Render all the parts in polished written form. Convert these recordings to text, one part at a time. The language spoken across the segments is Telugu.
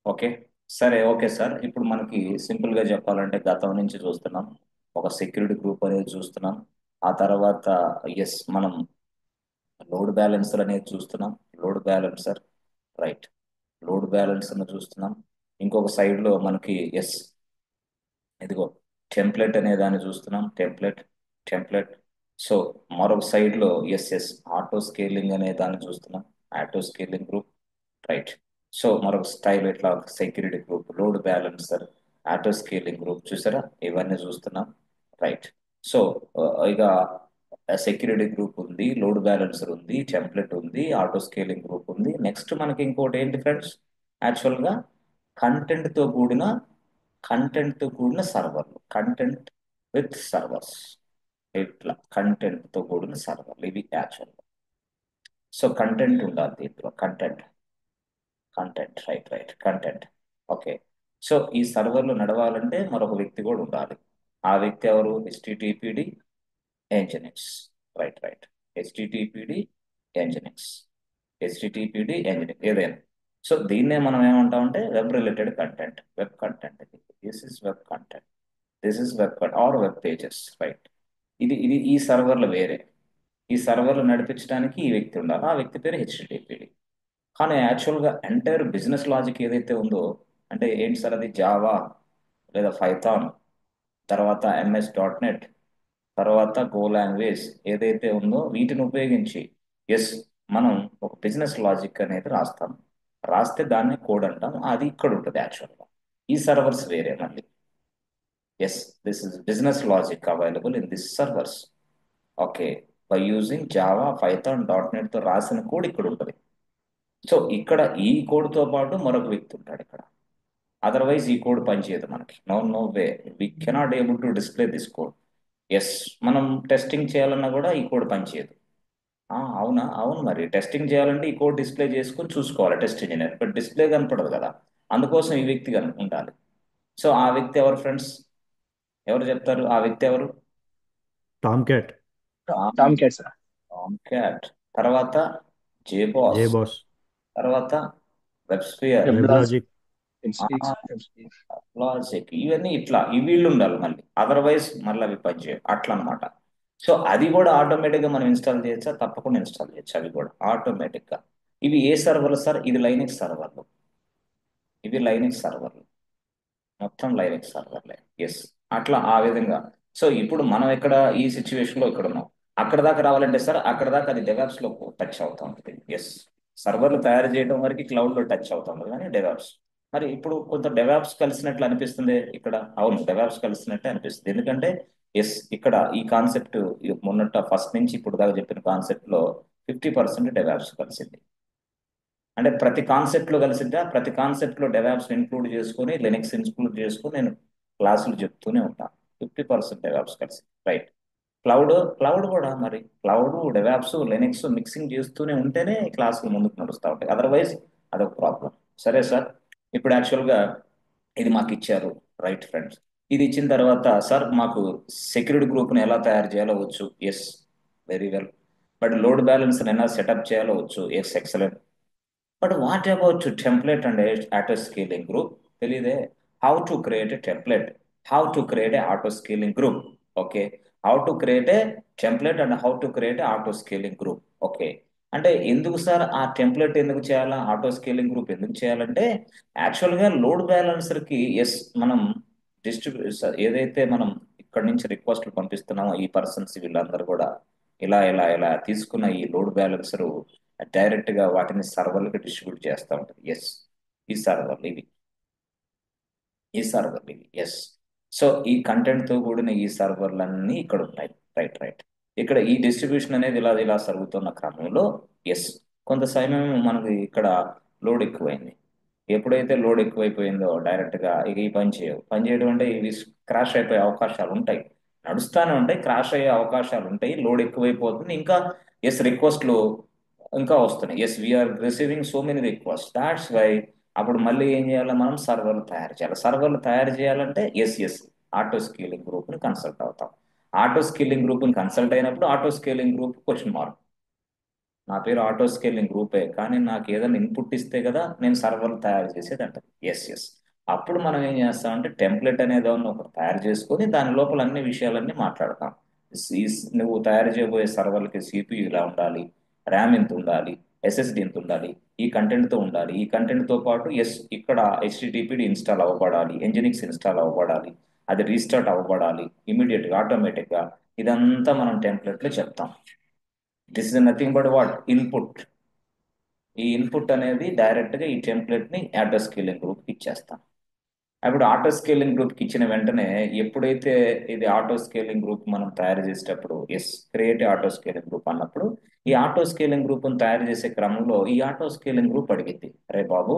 ఓకే. సరే. Okay sir. ఇప్పుడు మనకి సింపుల్‌గా చెప్పాలంటే గతం నుంచి చూస్తున్నాం. ఒక సెక్యూరిటీ గ్రూప్ అనేది చూస్తున్నాం. ఆ తర్వాత మనం లోడ్ బ్యాలెన్సర్ అనేది చూస్తున్నాం. Load balancer right. లోడ్ బ్యాలెన్సర్‌ని చూస్తున్నాం. ఇంకొక సైడ్‌లో మనకి ఇదిగో టెంప్లెట్ అనే దాన్ని చూస్తున్నాం. టెంప్లెట్. సో మరొక సైడ్‌లో ఆటో స్కేలింగ్ అనే దాన్ని చూస్తున్నాం. Auto scaling group right. So మరొక స్టైల్ ఇట్లా security group, load balancer, auto scaling group చూసారా, ఇవన్నీ చూస్తున్నాం రైట్. సో ఇక సెక్యూరిటీ గ్రూప్ ఉంది, లోడ్ బ్యాలెన్సర్ ఉంది, టెంప్లెట్ ఉంది, ఆటో స్కేలింగ్ గ్రూప్ ఉంది. నెక్స్ట్ మనకి ఇంకోటి ఏంటి ఫ్రెండ్స్, యాక్చువల్గా కంటెంట్ తో కూడిన కంటెంట్ తో కూడిన సర్వర్లు, కంటెంట్ విత్ సర్వర్స్, ఇట్లా కంటెంట్ తో కూడిన సర్వర్లు ఇవి యాక్చువల్. సో కంటెంట్ ఉండాలి దీంట్లో, content right content. Okay. So ఈ సర్వర్లు నడవాలంటే మరొక వ్యక్తి కూడా ఉండాలి. ఆ వ్యక్తి ఎవరు? హెచ్టిటిపిడి ఎంజినిక్స్ రైట్. హెచ్టిటిపిడి ఎంజినిక్స్, ఏదైనా. సో దీన్నే మనం ఏమంటామంటే web related content, web content. This is web content, this is are web pages right. ఇది ఈ సర్వర్లు వేరే. ఈ సర్వర్లు నడిపించడానికి ఈ వ్యక్తి ఉండాలి, ఆ వ్యక్తి పేరు హెచ్టిటిపిడి. కానీ యాక్చువల్గా ఎంటైర్ బిజినెస్ లాజిక్ ఏదైతే ఉందో, అంటే ఏంటి సార్ అది? జావా లేదా పైథాన్, తర్వాత MS.NET, తర్వాత గో లాంగ్వేజ్ ఏదైతే ఉందో వీటిని ఉపయోగించి ఎస్ మనం ఒక బిజినెస్ లాజిక్ అనేది రాస్తాం. రాస్తే దాన్ని కోడ్ అంటాం. అది ఇక్కడ ఉంటుంది యాక్చువల్గా. ఈ సర్వర్స్ వేరే మళ్ళీ. This is business logic available in this servers. Okay. By using Java Python .NET తో రాసిన కోడ్ ఇక్కడ ఉంటుంది. సో ఇక్కడ ఈ కోడ్ తో పాటు మరొక వ్యక్తి ఉంటాడు ఇక్కడ. అదర్వైజ్ ఈ కోడ్ పనిచేయదు మనకి. No way, we cannot able to display this code. Yes మనం టెస్టింగ్ చేయాలన్నా కూడా ఈ కోడ్ పనిచేయదు. అవునా? అవును, మరి టెస్టింగ్ చేయాలంటే ఈ కోడ్ డిస్ప్లే చేసుకుని చూసుకోవాలి టెస్ట్ ఇంజనీర్, బట్ డిస్ప్లే కనపడదు కదా. అందుకోసం ఈ వ్యక్తి ఉండాలి. సో ఆ వ్యక్తి ఎవరు ఫ్రెండ్స్? ఎవరు చెప్తారు ఆ వ్యక్తి ఎవరు? Tom cat. Tom Tom cat sir. Cat. తర్వాత జే జేబాస్. బాస్. తర్వాత వెబ్స్పియర్, వెబ్ వెబ్లాజ్, లాజిక్. వెబ్స్పీక్స్, లాజిక్, ఇవన్నీ ఇట్లా ఈ వీళ్ళు ఉండాలి మళ్ళీ. అదర్వైజ్ మళ్ళీ అవి పనిచేయవు అట్లా అనమాట. సో అది కూడా ఆటోమేటిక్గా మనం ఇన్స్టాల్ చేయొచ్చా? తప్పకుండా ఇన్స్టాల్ చేయొచ్చు అవి కూడా ఆటోమేటిక్గా. ఇవి ఏ సర్వర్లు సార్? ఇది లైనక్స్ సర్వర్లు, ఇవి లైనక్స్ సర్వర్లు, మొత్తం లైనక్స్ సర్వర్లే. ఎస్. అట్లా ఆ విధంగా. సో ఇప్పుడు మనం ఇక్కడ ఈ సిచ్యువేషన్ లో ఇక్కడ ఉన్నాం. అక్కడ దాకా రావాలంటే సార్ అక్కడ దాకా అది డెవాప్స్ లో టచ్ అవుతా ఉంటుంది. సర్వర్లు తయారు చేయడం వరకు క్లౌడ్ లో టచ్ అవుతా ఉంటుంది కానీ డెవాప్స్. మరి ఇప్పుడు కొంత డెవాప్స్ కలిసినట్లు అనిపిస్తుంది ఇక్కడ. అవును, డెవాప్స్ కలిసినట్టే అనిపిస్తుంది. ఎందుకంటే ఇక్కడ ఈ కాన్సెప్ట్ మొన్నట ఫస్ట్ నుంచి ఇప్పుడు దాకా చెప్పిన కాన్సెప్ట్ లో 50% డెవాప్స్ కలిసింది. అంటే ప్రతి కాన్సెప్ట్ లో కలిసిద్దా? ప్రతి కాన్సెప్ట్ లో డెవాప్స్ ఇన్క్లూడ్ చేసుకొని, లినక్స్ ఇన్క్లూడ్ చేసుకొని నేను క్లాసులు చెప్తూనే ఉంటాను. 50% డెవాప్స్ కలిసి రైట్. క్లౌడ్ కూడా మరి క్లౌడ్, డెవాప్స్, లినక్స్ మిక్సింగ్ చేస్తూనే ఉంటేనే క్లాసులు ముందుకు నడుస్తూ ఉంటాయి. అదర్వైజ్ అదొక ప్రాబ్లం. సరే సార్. ఇప్పుడు యాక్చువల్గా ఇది మాకు ఇచ్చారు రైట్ ఫ్రెండ్స్. ఇది ఇచ్చిన తర్వాత సార్ మాకు సెక్యూరిటీ గ్రూప్ని ఎలా తయారు చేయాలో వచ్చు. Very well. But load balance ఎలా సెటప్ చేయాలో వచ్చు. Excellent. But what about template and auto scaling group? తెలియదే. How to create a template, how to create a auto scaling group. Okay. How to create a template and how to create a auto scaling group. Okay. అంటే ఎందుకు సార్ ఆ టెంప్లెట్ ఎందుకు చేయాలా, ఆటో స్కేలింగ్ గ్రూప్ ఎందుకు చేయాలంటే యాక్చువల్గా లోడ్ బ్యాలెన్సర్ కి మనం ఏదైతే మనం ఇక్కడ నుంచి రిక్వెస్ట్లు పంపిస్తున్నామో ఈ పర్సన్స్ వీళ్ళందరూ కూడా ఇలా తీసుకున్న ఈ లోడ్ బ్యాలెన్సర్ డైరెక్ట్ గా వాటిని సర్వర్లకు డిస్ట్రిబ్యూట్ చేస్తూ ఉంటుంది. ఈ సర్వర్లు ఇవి ఈ సర్వర్లు ఇవి సో ఈ కంటెంట్ తో కూడిన ఈ సర్వర్లన్నీ ఇక్కడ ఉంటాయి. రైట్. ఇక్కడ ఈ డిస్ట్రిబ్యూషన్ అనేది ఇలా జరుగుతున్న క్రమంలో ఎస్ కొంత సమయం మనకి ఇక్కడ లోడ్ ఎక్కువైంది. ఎప్పుడైతే లోడ్ ఎక్కువైపోయిందో డైరెక్ట్ గా ఇక ఈ పని చేయడం అంటే ఇవి క్రాష్ అయిపోయే అవకాశాలు ఉంటాయి. నడుస్తానే ఉంటాయి, క్రాష్ అయ్యే అవకాశాలు ఉంటాయి. లోడ్ ఎక్కువైపోతుంది. ఇంకా రిక్వెస్ట్లు ఇంకా వస్తున్నాయి. We are receiving so many request, that's why అప్పుడు మళ్ళీ ఏం చేయాలి? మనం సర్వర్లు తయారు చేయాలి. సర్వర్లు తయారు చేయాలంటే ఆటో స్కేలింగ్ గ్రూప్ ని కన్సల్ట్ అవుతాం. ఆటో స్కేలింగ్ గ్రూప్ ని కన్సల్ట్ అయినప్పుడు auto scaling group question mark నా పేరు ఆటో స్కేలింగ్ గ్రూపే, కానీ నాకు ఏదైనా ఇన్పుట్ ఇస్తే కదా నేను సర్వర్లు తయారు చేసేది అంట. Yes yes. అప్పుడు మనం ఏం చేస్తామంటే టెంప్లెట్ అనేది ఏమన్నా ఒకటి తయారు చేసుకొని దాని లోపల అన్ని విషయాలన్నీ మాట్లాడతాం. నువ్వు తయారు చేయబోయే సర్వర్లకి సిపియు ఇలా ఉండాలి, ర్యామ్ ఎంత ఉండాలి, ఎస్ఎస్డి ఎంత ఉండాలి, ఈ కంటెంట్తో ఉండాలి, ఈ కంటెంట్తో పాటు ఇక్కడ హెచ్టిటిపిడి ఇన్స్టాల్ అవ్వబడాలి, ఎంజినిక్స్ ఇన్స్టాల్ అవ్వబడాలి, అది రీస్టార్ట్ అవ్వబడాలి ఇమీడియట్గా ఆటోమేటిక్గా. ఇదంతా మనం టెంప్లెట్లో చెప్తాం. This is nothing but what input. ఈ ఇన్పుట్ అనేది డైరెక్ట్ గా ఈ టెంప్లెట్ ని ఆటో స్కేలింగ్ గ్రూప్ కి ఇచ్చేస్తాం. అప్పుడు ఆటో స్కేలింగ్ గ్రూప్ కి ఇచ్చిన వెంటనే ఎప్పుడైతే ఇది ఆటో స్కేలింగ్ గ్రూప్ మనం తయారు చేసేటప్పుడు క్రియేట్ ఆటో స్కేలింగ్ గ్రూప్ అన్నప్పుడు ఈ ఆటో స్కేలింగ్ గ్రూప్ తయారు చేసే క్రమంలో ఈ ఆటో స్కేలింగ్ గ్రూప్ అడిగింది, అరే బాబు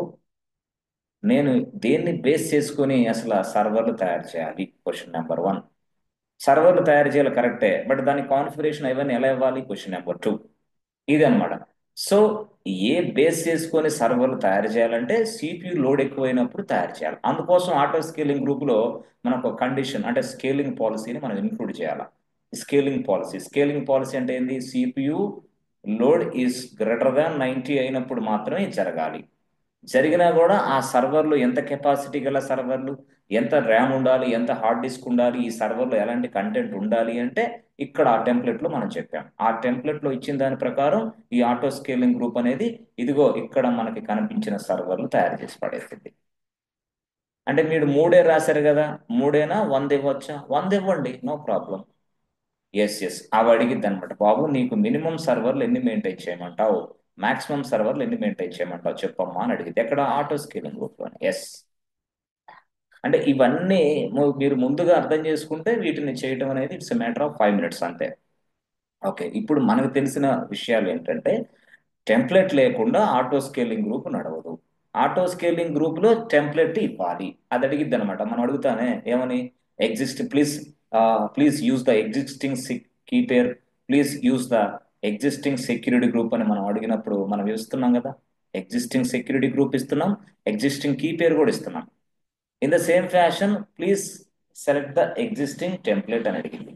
నేను దేన్ని బేస్ చేసుకొని అసలు సర్వర్లు తయారు చేయాలి? Question number 1. సర్వర్లు తయారు చేయాలి కరెక్టే, బట్ దాని కాన్ఫిగరేషన్ అవన్నీ ఎలా ఇవ్వాలి? Question number 2. ఇది అన్నమాట. సో ఏ బేస్ చేసుకొని సర్వర్లు తయారు చేయాలంటే సిపియు లోడ్ ఎక్కువైనప్పుడు తయారు చేయాలి. అందుకోసం ఆటో స్కేలింగ్ గ్రూప్ లో మనకు ఒక కండిషన్ అంటే స్కేలింగ్ పాలసీని మనం ఇంక్లూడ్ చేయాలి. స్కేలింగ్ పాలసీ అంటే ఏంది? CPU load is greater than 90 అయినప్పుడు మాత్రమే ఇది జరగాలి. జరిగినా కూడా ఆ సర్వర్లు ఎంత కెపాసిటీ గల సర్వర్లు, ఎంత ర్యామ్ ఉండాలి, ఎంత హార్డ్ డిస్క్ ఉండాలి, ఈ సర్వర్లో ఎలాంటి కంటెంట్ ఉండాలి అంటే ఇక్కడ ఆ టెంప్లెట్ లో మనం చెప్పాం. ఆ టెంప్లెట్ లో ఇచ్చిన దాని ప్రకారం ఈ ఆటో స్కేలింగ్ గ్రూప్ అనేది ఇదిగో ఇక్కడ మనకి కనిపించిన సర్వర్లు తయారు చేసి పడేస్తుంది. అంటే మీరు 3 రాశారు కదా, 3 100 ఇవ్వచ్చా? 100 ఇవ్వండి, నో ప్రాబ్లం. Yes yes. అవి అడిగిద్ది అనమాట, బాబు నీకు మినిమం సర్వర్లు ఎన్ని మెయింటైన్ చేయమంటావు, మాక్సిమం సర్వర్లు ఎన్ని మెయింటైన్ చేయమంటావు చెప్పమ్మా అని అడిగింది. ఎక్కడ? ఆటో స్కేలింగ్ గ్రూప్ లో. ఎస్. అంటే ఇవన్నీ మీరు ముందుగా అర్థం చేసుకుంటే వీటిని చేయటం అనేది ఇట్స్ మ్యాటర్ ఆఫ్ 5 minutes అంతే. ఓకే, ఇప్పుడు మనకు తెలిసిన విషయాలు ఏంటంటే టెంప్లెట్ లేకుండా ఆటో స్కేలింగ్ గ్రూప్ నడవదు. ఆటో స్కేలింగ్ గ్రూప్ లో టెంప్లెట్ ఇవ్వాలి. అది అడిగిద్ది అనమాట. మనం అడుగుతానే ఏమని? Please please use the existing key pair, please use the existing security group అని మనం అడిగినప్పుడు మనం ఇస్తున్నాం కదా, ఎగ్జిస్టింగ్ సెక్యూరిటీ గ్రూప్ ఇస్తున్నాం, ఎగ్జిస్టింగ్ కీ పేర్ కూడా ఇస్తున్నాం. In the same fashion please select the existing template అని అడిగింది.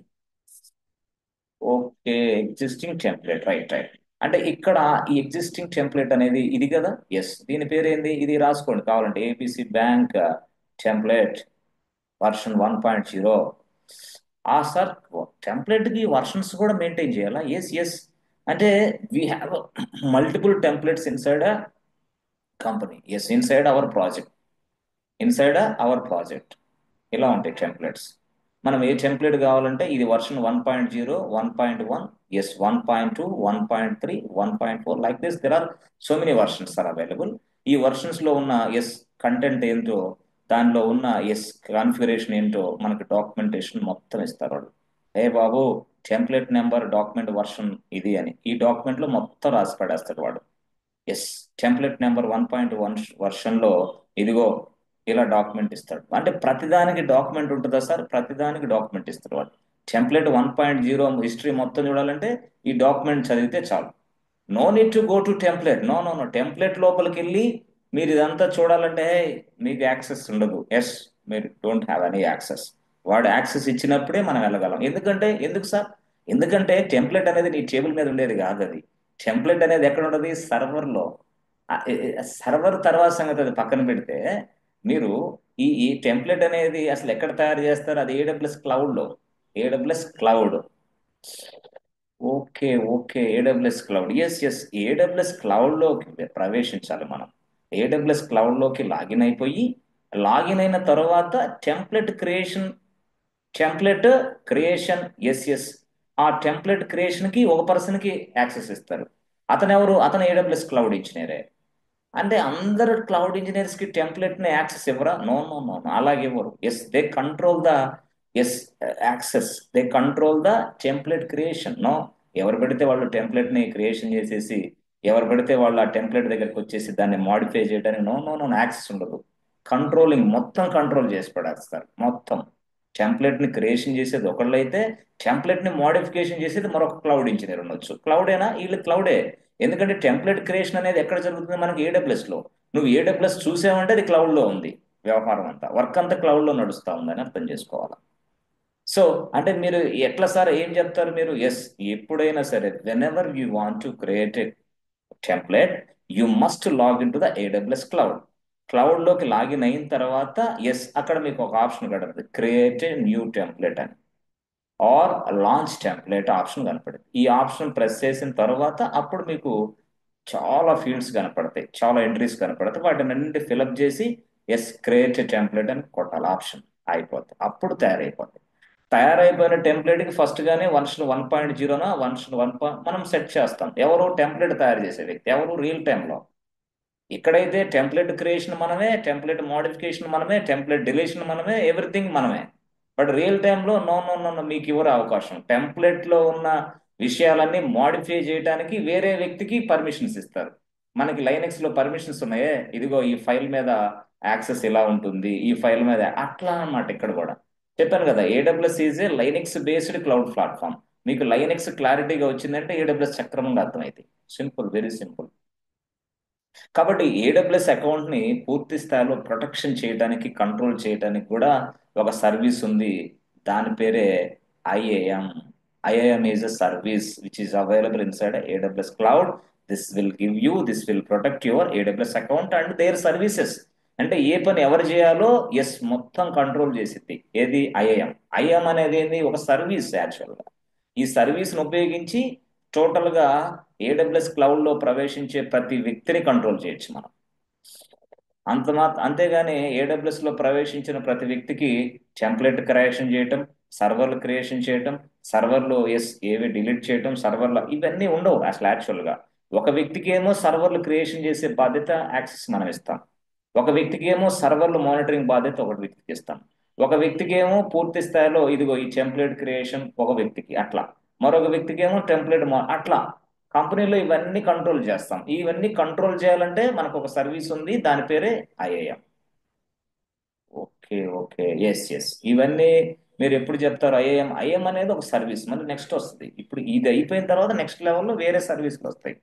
Okay, existing template, right right. అంటే ఇక్కడ ఈ ఎగ్జిస్టింగ్ టెంప్లెట్ అనేది ఇది కదా. ఎస్, దీని పేరు ఏంది? ఇది రాసుకోండి కావాలంటే, ABC bank template version 1.0. Sir template కి వర్షన్స్ కూడా మెయింటైన్ చేయాలా? Yes yes. అంటే we have multiple templates inside a company. Yes, inside our project ఇలా ఉంటాయి టెంప్లెట్స్. మనం ఏ టెంప్లెట్ కావాలంటే ఇది version 1.0, 1.1, yes 1.2, 1.3, 1.4 like this there are so many versions are available. ఈ వర్షన్స్ లో ఉన్న కంటెంట్ ఏంటో, దానిలో ఉన్న కాన్ఫిగరేషన్ ఏంటో మనకి డాక్యుమెంటేషన్ మొత్తం ఇస్తారు వాళ్ళు. ఏ బాబు టెంప్లెట్ నెంబర్ డాక్యుమెంట్ వర్షన్ ఇది అని ఈ డాక్యుమెంట్ లో మొత్తం రాసి పడేస్తాడు వాడు. ఎస్, టెంప్లెట్ నెంబర్ 1.1 వర్షన్ లో ఇదిగో ఇలా డాక్యుమెంట్ ఇస్తాడు. అంటే ప్రతిదానికి డాక్యుమెంట్ ఉంటుందా సార్? ప్రతిదానికి డాక్యుమెంట్ ఇస్తాడు వాడు. టెంప్లెట్ 1.0 హిస్టరీ మొత్తం చూడాలంటే ఈ డాక్యుమెంట్ చదివితే చాలు. No need to go to template. No no no, template లోపలికి వెళ్ళి మీరు ఇదంతా చూడాలంటే మీకు యాక్సెస్ ఉండదు. ఎస్, మీరు డోంట్ హ్యావ్ ఎనీ యాక్సెస్. వాడు యాక్సెస్ ఇచ్చినప్పుడే మనం వెళ్ళగలం. ఎందుకు సార్? ఎందుకంటే టెంప్లెట్ అనేది నీ టేబుల్ మీద ఉండేది కాదు. అది టెంప్లెట్ అనేది ఎక్కడ ఉండదు? సర్వర్లో. సర్వర్ తర్వాత సంగతి అది పక్కన పెడితే, మీరు ఈ టెంప్లెట్ అనేది అసలు ఎక్కడ తయారు చేస్తారు? అది ఏడబ్ల్యూఎస్ క్లౌడ్ లో. AWS cloud. Okay okay, AWS cloud. Yes yes, AWS cloud లోకి ప్రవేశించాలి మనం. ఏడబ్ల్యూఎస్ క్లౌడ్ లోకి లాగిన్ అయిపోయి, లాగిన్ అయిన తర్వాత టెంప్లెట్ క్రియేషన్. Yes yes. ఆ టెంప్లెట్ క్రియేషన్ కి ఒక పర్సన్ కి యాక్సెస్ ఇస్తారు. అతను ఎవరు? అతను ఏడబ్ల్యూఎస్ క్లౌడ్ ఇంజనీరే. అంటే అందరు క్లౌడ్ ఇంజనీర్స్ కి టెంప్లెట్ ని యాక్సెస్ ఇవ్వరా? నో నో నో, అలాగే ఇవ్వరు. Yes, they control the yes access, they control the template creation. No, ఎవరు పెడితే వాళ్ళు టెంప్లెట్ ని క్రియేషన్ చేసేసి, ఎవరు పెడితే వాళ్ళు ఆ టెంప్లెట్ దగ్గరికి వచ్చేసి దాన్ని మాడిఫై చేయడానికి నో నో నో యాక్సెస్ ఉండదు. కంట్రోలింగ్ మొత్తం కంట్రోల్ చేసి పడేస్తారు మొత్తం. టెంప్లెట్ ని క్రియేషన్ చేసేది ఒకళ్ళైతే, టెంప్లెట్ ని మోడిఫికేషన్ చేసేది మరొక క్లౌడ్ ఇంజనీర్ ఉండొచ్చు. క్లౌడేనా? వీళ్ళు క్లౌడే. ఎందుకంటే టెంప్లెట్ క్రియేషన్ అనేది ఎక్కడ జరుగుతుంది? మనకి ఏడబ్ల్యూఎస్ లో. నువ్వు ఏడబ్ల్యూఎస్ చూసావంటే అది క్లౌడ్ లో ఉంది. వ్యవహారం అంతా, వర్క్ అంతా క్లౌడ్ లో నడుస్తా ఉందని అర్థం చేసుకోవాలి. సో అంటే మీరు ఎట్లా సార్ ఏం చెప్తారు మీరు? ఎస్, ఎప్పుడైనా సరే whenever you want to create template, you must log in to the AWS cloud. Cloud లోకి లాగిన్ అయిన తర్వాత ఎస్, అక్కడ మీకు ఒక ఆప్షన్ కనబడుతుంది, క్రియేట్ ఏ న్యూ టెంప్లెట్ అని, ఆర్ లాంచ్ టెంప్లెట్ ఆప్షన్ కనపడుతుంది. ఈ ఆప్షన్ ప్రెస్ చేసిన తర్వాత అప్పుడు మీకు చాలా ఫీల్డ్స్ కనపడతాయి, చాలా ఎంట్రీస్ కనపడతాయి. వాటిని అన్నింటి ఫిలప్ చేసి ఎస్ క్రియేట్ టెంప్లెట్ అని కొట్టాలి, ఆప్షన్ అయిపోతుంది. అప్పుడు తయారైపోతుంది. తయారైపోయిన టెంప్లెట్ కి ఫస్ట్ గానే వర్షన్ 1.0 వర్షన్ 1 మనం సెట్ చేస్తాం. ఎవరు టెంప్లెట్ తయారు చేసే వ్యక్తి, ఎవరు రియల్ టైంలో. ఇక్కడైతే టెంప్లెట్ క్రియేషన్ మనమే, టెంప్లెట్ మోడిఫికేషన్ మనమే, టెంప్లెట్ డిలీషన్ మనమే, ఎవ్రీథింగ్ మనమే. బట్ రియల్ టైంలో నో నో నో నో, మీకు ఇవ్వరు అవకాశం. టెంప్లెట్ లో ఉన్న విషయాలన్నీ మోడిఫై చేయడానికి వేరే వ్యక్తికి పర్మిషన్స్ ఇస్తారు. మనకి లైనెక్స్ లో పర్మిషన్స్ ఉన్నాయే, ఇదిగో ఈ ఫైల్ మీద యాక్సెస్ ఇలా ఉంటుంది, ఈ ఫైల్ మీద అట్లా అన్నమాట. ఇక్కడ కూడా చెప్పాను కదా, AWS is a Linux based cloud platform. మీకు లైనెక్స్ క్లారిటీగా వచ్చిందంటే ఏడబ్ల్యూఎస్ సక్రమంగా అర్థమైంది. Simple, very simple. కాబట్టి ఏడబ్ల్యూఎస్ అకౌంట్ ని పూర్తి స్థాయిలో ప్రొటెక్షన్ చేయడానికి, కంట్రోల్ చేయడానికి కూడా ఒక సర్వీస్ ఉంది. దాని పేరే IAM. IAM is a service which is available inside AWS cloud. This will protect your AWS account and their services. అంటే ఏ పని ఎవరు చేయాలో ఎస్ మొత్తం కంట్రోల్ చేసిద్ది. ఏది? ఐఏఎం. ఐఏఎం అనేది ఏంది? ఒక సర్వీస్ యాక్చువల్ గా. ఈ సర్వీస్ ను ఉపయోగించి టోటల్ గా ఏడబ్ల్యూఎస్ క్లౌడ్ లో ప్రవేశించే ప్రతి వ్యక్తిని కంట్రోల్ చేయొచ్చు మనం. అంతేగాని ఏడబ్ల్యూఎస్ లో ప్రవేశించిన ప్రతి వ్యక్తికి టెంప్లెట్ క్రియేషన్ చేయటం, సర్వర్లు క్రియేషన్ చేయటం, సర్వర్లు ఏవి డిలీట్ చేయటం, సర్వర్లు ఇవన్నీ ఉండవు అసలు యాక్చువల్ గా. ఒక వ్యక్తికి ఏమో సర్వర్లు క్రియేషన్ చేసే బాధ్యత, యాక్సెస్ మనం ఇస్తాం. ఒక వ్యక్తికి ఏమో సర్వర్లు మానిటరింగ్ బాధ్యత ఒక వ్యక్తికి ఇస్తాం. ఒక వ్యక్తికి ఏమో పూర్తి స్థాయిలో ఇదిగో ఈ టెంప్లెట్ క్రియేషన్ ఒక వ్యక్తికి అట్లా, మరొక వ్యక్తికి ఏమో టెంప్లెట్ అట్లా కంపెనీలో ఇవన్నీ కంట్రోల్ చేస్తాం. ఇవన్నీ కంట్రోల్ చేయాలంటే మనకు ఒక సర్వీస్ ఉంది, దాని పేరే IAM. Okay, okay, yes yes. ఇవన్నీ మీరు ఎప్పుడు చెప్తారు? ఐఏఎం. ఐఏఎం అనేది ఒక సర్వీస్. మళ్ళీ నెక్స్ట్ వస్తుంది. ఇప్పుడు ఇది అయిపోయిన తర్వాత నెక్స్ట్ లెవెల్లో వేరే సర్వీస్లు వస్తాయి.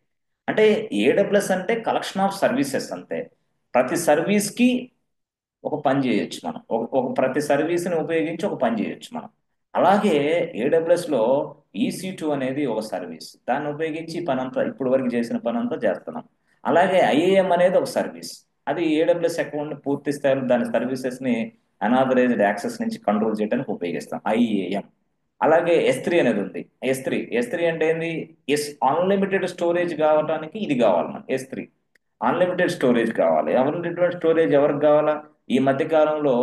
అంటే ఏడబ్ల్యూఎస్ అంటే కలెక్షన్ ఆఫ్ సర్వీసెస్ అంతే. ప్రతి సర్వీస్ కి ఒక పని చేయొచ్చు మనం, ఒక ప్రతి సర్వీస్ని ఉపయోగించి ఒక పని చేయొచ్చు మనం. అలాగే ఏడబ్ల్యూఎస్ లో EC2 అనేది ఒక సర్వీస్. దాన్ని ఉపయోగించి ఈ పని అంతా ఇప్పుడు వరకు చేసిన పని అంతా చేస్తున్నాం. అలాగే ఐఏఎం అనేది ఒక సర్వీస్. అది ఏడబ్ల్యూఎస్ అకౌంట్ పూర్తి స్థాయిలో దాని సర్వీసెస్ ని అనాథరైజ్డ్ యాక్సెస్ నుంచి కంట్రోల్ చేయడానికి ఉపయోగిస్తాం, ఐఏఎం. అలాగే S3 అనేది ఉంది. ఎస్ త్రీ అంటే ఏంది? అన్లిమిటెడ్ స్టోరేజ్ కావడానికి ఇది కావాలి మనకి. S3 అన్లిమిటెడ్ స్టోరేజ్ కావాలి. అన్లిమిటెడ్ స్టోరేజ్ ఎవరికి కావాలా? ఈ మధ్య కాలంలో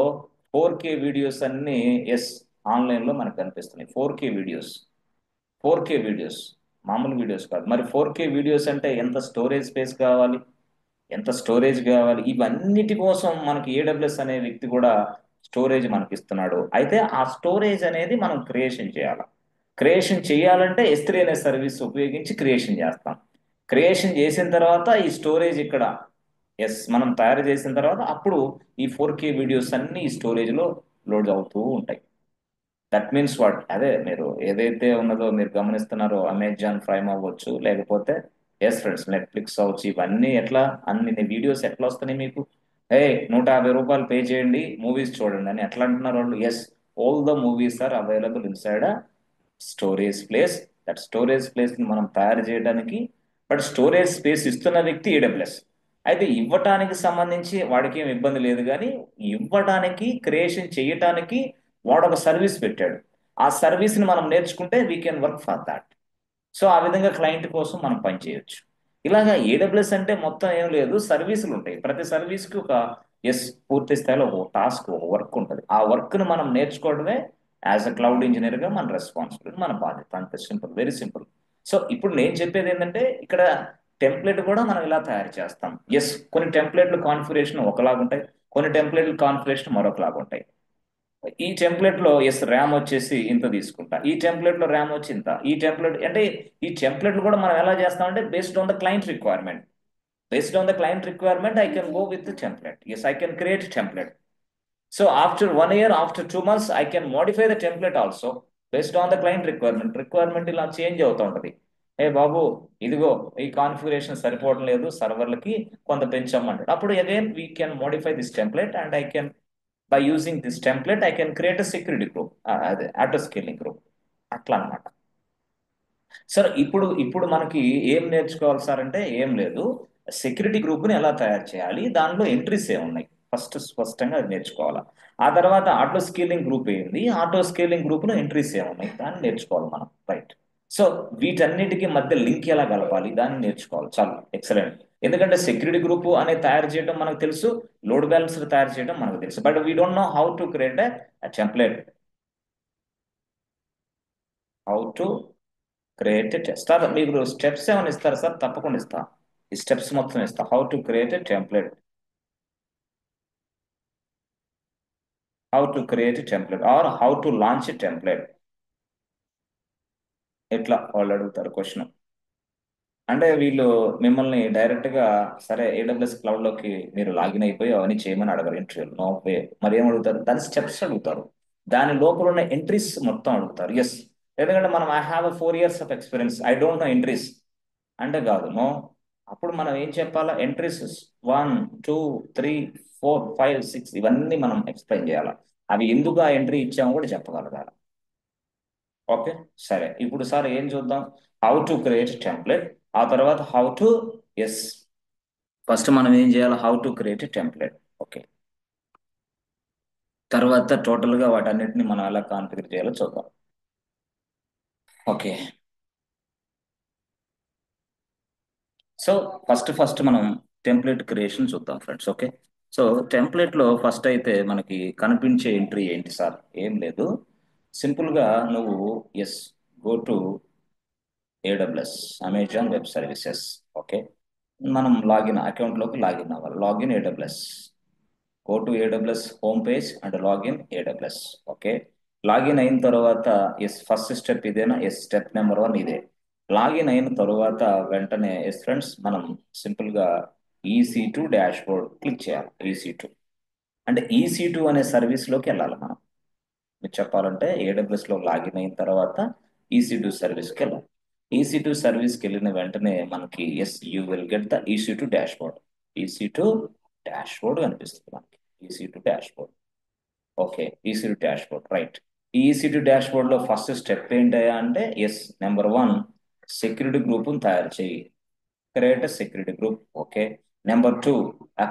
4K వీడియోస్ అన్ని ఆన్లైన్ లో మనకు కనిపిస్తున్నాయి. 4K వీడియోస్, 4K వీడియోస్, మామూలు వీడియోస్ కాదు. మరి 4K వీడియోస్ అంటే ఎంత స్టోరేజ్ స్పేస్ కావాలి, ఎంత స్టోరేజ్ కావాలి? ఇవన్నిటి కోసం మనకి ఏడబ్ల్యూఎస్ అనే వ్యక్తి కూడా స్టోరేజ్ మనకి ఇస్తున్నాడు. అయితే ఆ స్టోరేజ్ అనేది మనం క్రియేషన్ చేయాలి. క్రియేషన్ చేయాలంటే S3 అనే సర్వీస్ ఉపయోగించి క్రియేషన్ చేస్తాం. క్రియేషన్ చేసిన తర్వాత ఈ స్టోరేజ్ ఇక్కడ మనం తయారు చేసిన తర్వాత అప్పుడు ఈ 4K వీడియోస్ అన్ని ఈ స్టోరేజ్ లో లోడ్ అవుతూ ఉంటాయి. దట్ మీన్స్ వాట్, అదే మీరు ఏదైతే ఉన్నదో మీరు గమనిస్తున్నారో, అమెజాన్ ప్రైమ్ అవ్వచ్చు, లేకపోతే ఫ్రెండ్స్ నెట్ఫ్లిక్స్ అవ్వచ్చు. ఇవన్నీ ఎట్లా అన్ని వీడియోస్ ఎట్లా వస్తున్నాయి మీకు? 150 రూపాయలు పే చేయండి, మూవీస్ చూడండి అని ఎట్లా అంటున్నారు వాళ్ళు? All the movies are available inside storage place. That storage place ని మనం తయారు చేయడానికి, బట్ స్టోరేజ్ స్పేస్ ఇస్తున్న వ్యక్తి ఏడబ్ల్యూఎస్. అయితే ఇవ్వటానికి సంబంధించి వాడికి ఏం ఇబ్బంది లేదు, కానీ ఇవ్వడానికి, క్రియేషన్ చేయటానికి వాడు ఒక సర్వీస్ పెట్టాడు. ఆ సర్వీస్ ని మనం నేర్చుకుంటే we can work for that. So ఆ విధంగా క్లయింట్ కోసం మనం పనిచేయొచ్చు. ఇలాగా ఏడబ్ల్యూఎస్ అంటే మొత్తం ఏం లేదు, సర్వీసులు ఉంటాయి. ప్రతి సర్వీస్ కి ఒక పూర్తి స్థాయిలో ఒక టాస్క్, ఒక వర్క్ ఉంటుంది. ఆ వర్క్ ని మనం నేర్చుకోవడమే యాజ్ అ క్లౌడ్ ఇంజనీర్ గా మన రెస్పాన్సిబిలిటీ, మన బాధ్యత. అంతే, సింపుల్, వెరీ సింపుల్. సో ఇప్పుడు నేను చెప్పేది ఏంటంటే, ఇక్కడ టెంప్లెట్ కూడా మనం ఇలా తయారు చేస్తాం. కొన్ని టెంప్లెట్లు కాన్ఫిగరేషన్ ఒకలాగుంటాయి, కొన్ని టెంప్లెట్లు కాన్ఫిగరేషన్ మరొకలాగా ఉంటాయి. ఈ టెంప్లెట్ లో ర్యామ్ వచ్చేసి ఇంత తీసుకుంటా, ఈ టెంప్లెట్ లో ర్యామ్ వచ్చి ఇంత, ఈ టెంప్లెట్ అంటే ఈ టెంప్లెట్ కూడా మనం ఎలా చేస్తామంటే based on the client requirement. Based on the client requirement, I can go with the template. I can create a template. So after 1 year, after 2 months, I can modify the template also based on the client requirement. Requirement ఇలా చేంజ్ అవుతూ ఉంటుంది. బాబు, ఇదిగో ఈ కాన్ఫిగరేషన్ సరిపోవడం లేదు, సర్వర్లకి కొంత పెంచామంటాడు. అప్పుడు again we can modify this template and I can, by using this template I can create a security group, అదే ఆటో స్కేలింగ్ గ్రూప్. అట్లా అనమాట. సార్ ఇప్పుడు ఇప్పుడు మనకి ఏం నేర్చుకోవాలి సార్ అంటే ఏం లేదు. సెక్యూరిటీ గ్రూప్ని ఎలా తయారు చేయాలి, దానిలో ఎంట్రీస్ ఏమున్నాయి, ఫస్ట్ స్పష్టంగా అది నేర్చుకోవాలి. ఆ తర్వాత ఆటో స్కేలింగ్ గ్రూప్ ఏంది, ఆటో స్కేలింగ్ గ్రూప్లో ఎంట్రీస్ ఏమున్నాయి దాన్ని నేర్చుకోవాలి మనం, రైట్. సో వీటన్నిటికీ మధ్య లింక్ ఎలా కలపాలి దాన్ని నేర్చుకోవాలి. చాలు, ఎక్సలెంట్. ఎందుకంటే సెక్యూరిటీ గ్రూప్ అనేది తయారు చేయడం మనకు తెలుసు, లోడ్ బ్యాలెన్సర్ తయారు చేయడం మనకు తెలుసు, but we don't know how to create a template. How to create a sir మీకు స్టెప్స్ ఏమైనా ఇస్తారా సార్? తప్పకుండా ఇస్తా. ఈ స్టెప్స్ మొత్తం ఇస్తా. How to create a template, how to create a template or how to launch a template. ఎట్లా వాళ్ళు అడుగుతారు క్వశ్చన్. అంటే వీళ్ళు మిమ్మల్ని డైరెక్ట్ గా సరే ఏడబ్ల్యూఎస్ క్లౌడ్ లోకి మీరు లాగిన్ అయిపోయి అవన్నీ చేయమని అడగరు ఇంటర్వ్యూలో, నో వే. మరి ఏం అడుగుతారు, దాని స్టెప్స్ అడుగుతారు, దాని లోపల ఉన్న ఎంట్రీస్ మొత్తం అడుగుతారు. ఎస్, ఎందుకంటే మనం I have 4 years of experience, I don't know entries అంటే కాదు, నో. అప్పుడు మనం ఏం చెప్పాలా, ఎంట్రీస్ 1 2 3 4 5 6 ఇవన్నీ మనం ఎక్స్ప్లెయిన్ చేయాలి. అవి ఎందుకు ఆ ఎంట్రీ ఇచ్చామో కూడా చెప్పగలగాలి. ఓకే, సరే. ఇప్పుడు సార్ ఏం చూద్దాం, హౌ టు క్రియేట్ టెంప్లెట్. ఆ తర్వాత హౌ టు, ఎస్, ఫస్ట్ మనం ఏం చేయాలి, how to create template. Okay, తర్వాత టోటల్ గా వాటన్నిటిని మనం ఎలా కాన్ఫిగర్ చేయాలో చూద్దాం. ఓకే, సో ఫస్ట్ మనం టెంప్లెట్ క్రియేషన్ చూద్దాం ఫ్రెండ్స్. ఓకే, సో టెంప్లెట్ లో ఫస్ట్ అయితే మనకి కనిపించే ఎంట్రీ ఏంటి సార్? ఏం లేదు, సింపుల్ గా నువ్వు, yes, go to AWS, Amazon web services. Okay, మనం లాగిన్ అకౌంట్ లోకి లాగిన్ అవ్వాలి. Login AWS, go to AWS home page and login AWS. Okay, login అయిన తర్వాత ఎస్, ఫస్ట్ స్టెప్ ఇదేనా? ఎస్, స్టెప్ నెంబర్ 1 ఇదే. లాగిన్ అయిన తర్వాత వెంటనే ఎస్ ఫ్రెండ్స్, మనం సింపుల్ గా EC2 డాష్ బోర్డ్ క్లిక్ చేయాలి. EC2 అంటే EC2 అనే సర్వీస్ లోకి వెళ్ళాలి మనం. మీరు చెప్పాలంటే AWS లో లాగిన్ అయిన తర్వాత EC2 సర్వీస్కి వెళ్ళాలి. EC2 సర్వీస్కి వెళ్ళిన వెంటనే మనకి yes, you will get the EC2 dashboard. EC2 dashboard కనిపిస్తుంది మనకి. EC2 dashboard. Okay, EC2 dashboard, right. ఈ EC2 డాష్ బోర్డ్ లో ఫస్ట్ స్టెప్ ఏంటయ్యా అంటే ఎస్, నెంబర్ 1, సెక్యూరిటీ గ్రూప్ తయారు చేయి. Create security group. Okay, number 2,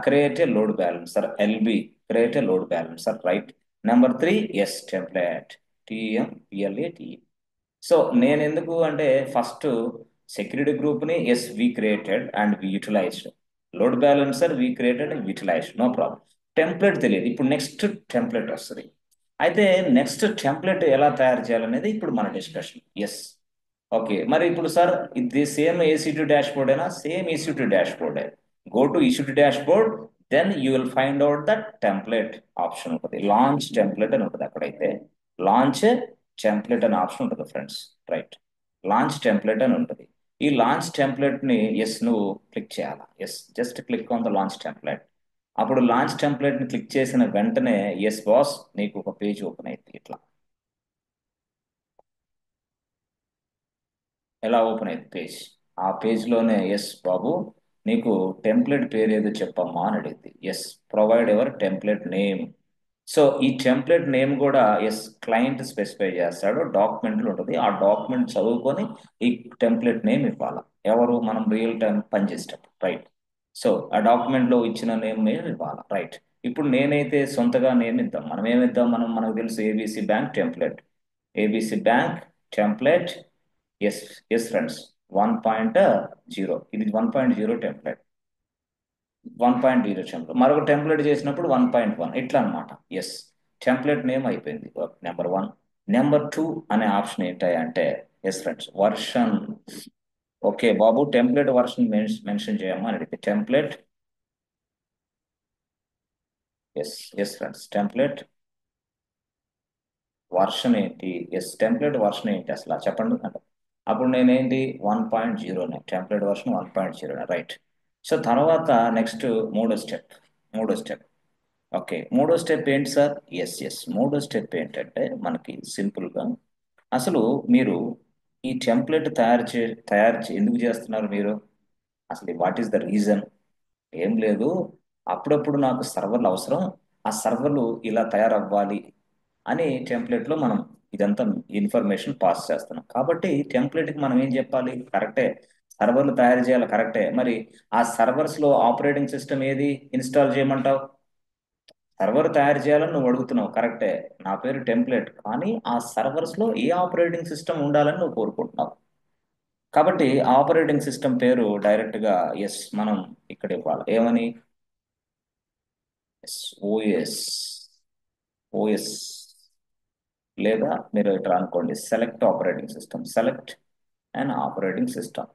create a load balancer, LB, create a load balancer, right. Number 3, yes, template, TMPLAT. So నేను ఎందుకు అంటే ఫస్ట్ సెక్యూరిటీ గ్రూప్ ని yes we created and we utilized, load balancer we created and utilized, no problem. Template తెలియదు, ఇప్పుడు నెక్స్ట్ టెంప్లెట్ వస్తుంది. అయితే నెక్స్ట్ టెంప్లెట్ ఎలా తయారు చేయాలనేది ఇప్పుడు మన డిస్కషన్. Yes, okay. మరి ఇప్పుడు సార్ ఇది సేమ్ EC2 డాష్ బోర్డ్ అయినా? Same EC2 dashboard. Go to EC2 dashboard, then you will find out that template option ఉంటుంది. లాంచ్ టెంప్లెట్ అని ఉంటుంది అక్కడైతే. లాంచ్ టెంప్లెట్ అనే ఆప్షన్ ఉంటుంది ఫ్రెండ్స్, రైట్. లాంచ్ టెంప్లెట్ అని ఉంటుంది. ఈ లాంచ్ టెంప్లెట్ ని ఎస్ నువ్వు క్లిక్ చేయాలా. Yes, just click on the launch template. అప్పుడు లాంచ్ టెంప్లెట్ ని క్లిక్ చేసిన వెంటనే ఎస్ బాస్, నీకు ఒక పేజ్ ఓపెన్ అయింది ఇట్లా. ఎలా ఓపెన్ అయింది పేజ్? ఆ పేజ్ లోనే ఎస్ బాబు, నీకు టెంప్లెట్ పేరు ఏదో చెప్పమ్మా అని అడిగింది. Yes, provide ever template name. So ఈ టెంప్లెట్ నేమ్ కూడా ఎస్, క్లయింట్ స్పెసిఫై చేస్తాడు, డాక్యుమెంట్లు ఉంటుంది. ఆ డాక్యుమెంట్ చదువుకొని ఈ టెంప్లెట్ నేమ్ ఇవ్వాలి. ఎవరు? మనం రియల్ టైం పనిచేసేటప్పుడు, రైట్. సో ఆ డాక్యుమెంట్ లో ఇచ్చిన నేమ్ ఇవ్వాలి, రైట్. ఇప్పుడు నేనైతే సొంతగా నేమ్ ఇద్దాం. మనం ఏమిద్దాం, మనకు తెలుసు ABC bank template. ABC bank template, yes, yes friends, 1.0, ఇది 1.0 టెంప్లెట్. 1.0 టెంప్లెట్, మరొక టెంప్లెట్ చేసినప్పుడు 1.1, ఇట్లా అనమాట. ఎస్, టెంప్లెట్ నేమ్ అయిపోయింది, నెంబర్ 1. నెంబర్ 2 అనే ఆప్షన్ ఏంటంటే ఎస్ ఫ్రెండ్స్, వర్షన్. ఓకే బాబు, టెంప్లెట్ వర్షన్ మెన్షన్ చేయమ్మా అని అడిగితే template, yes, yes friends, template version ఏంటి? ఎస్, టెంప్లెట్ వర్షన్ ఏంటి అసలు చెప్పండి అంటే అప్పుడు నేనేంటి 1.0నే, టెంప్లెట్ వర్షన్ 1.0, రైట్. సో తర్వాత నెక్స్ట్ మూడో స్టెప్. ఓకే, మూడో స్టెప్ ఏంటి సార్? ఎస్, ఎస్, మూడో స్టెప్ ఏంటంటే మనకి సింపుల్గా అసలు మీరు ఈ టెంప్లెట్ ఎందుకు చేస్తున్నారు మీరు? అసలు వాట్ ఈస్ ద రీజన్? ఏం లేదు, అప్పుడప్పుడు నాకు సర్వర్లు అవసరం, ఆ సర్వర్లు ఇలా తయారవ్వాలి అని టెంప్లెట్లో మనం ఇదంతా ఇన్ఫర్మేషన్ పాస్ చేస్తున్నాం. కాబట్టి టెంప్లెట్కి మనం ఏం చెప్పాలి? కరెక్టే, సర్వర్లు తయారు చేయాలి, కరెక్టే. మరి ఆ సర్వర్స్లో ఆపరేటింగ్ సిస్టమ్ ఏది ఇన్స్టాల్ చేయమంటావు? సర్వర్ తయారు చేయాలని నువ్వు అడుగుతున్నావు, కరెక్టే. నా పేరు టెంప్లెట్, కానీ ఆ సర్వర్స్లో ఏ ఆపరేటింగ్ సిస్టమ్ ఉండాలని నువ్వు కోరుకుంటున్నావు. కాబట్టి ఆపరేటింగ్ సిస్టమ్ పేరు డైరెక్ట్గా ఎస్ మనం ఇక్కడ ఇవ్వాలి. ఏమని? Yes, OS. ఓఎస్ లేదా మీరు ఇట్లా అనుకోండి, select operating system, select and operating system.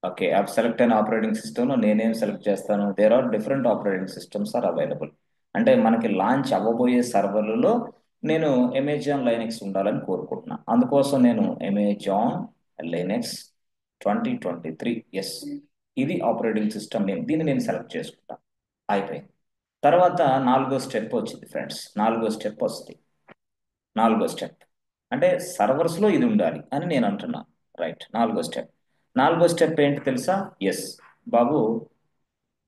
Okay, ఆ సెలెక్ట్ అయిన ఆపరేటింగ్ సిస్టంలో నేనేం సెలెక్ట్ చేస్తాను? There are different operating systems are available. అంటే మనకి లాంచ్ అవ్వబోయే సర్వర్లలో నేను అమెజాన్ లైనెక్స్ ఉండాలని కోరుకుంటున్నా. అందుకోసం నేను అమెజాన్ లైనెక్స్ 2023 ఎస్, ఇది ఆపరేటింగ్ సిస్టమ్ నేమ్, దీన్ని నేను సెలెక్ట్ చేసుకుంటాను. అయిపోయింది. తర్వాత నాలుగో స్టెప్ వచ్చింది ఫ్రెండ్స్, నాలుగో స్టెప్ వస్తుంది. నాలుగో స్టెప్ అంటే సర్వర్స్లో ఇది ఉండాలి అని నేను అంటున్నా. రైట్, నాలుగో స్టెప్. నాలుగో స్టెప్ ఏంటి తెలుసా? ఎస్ బాబు,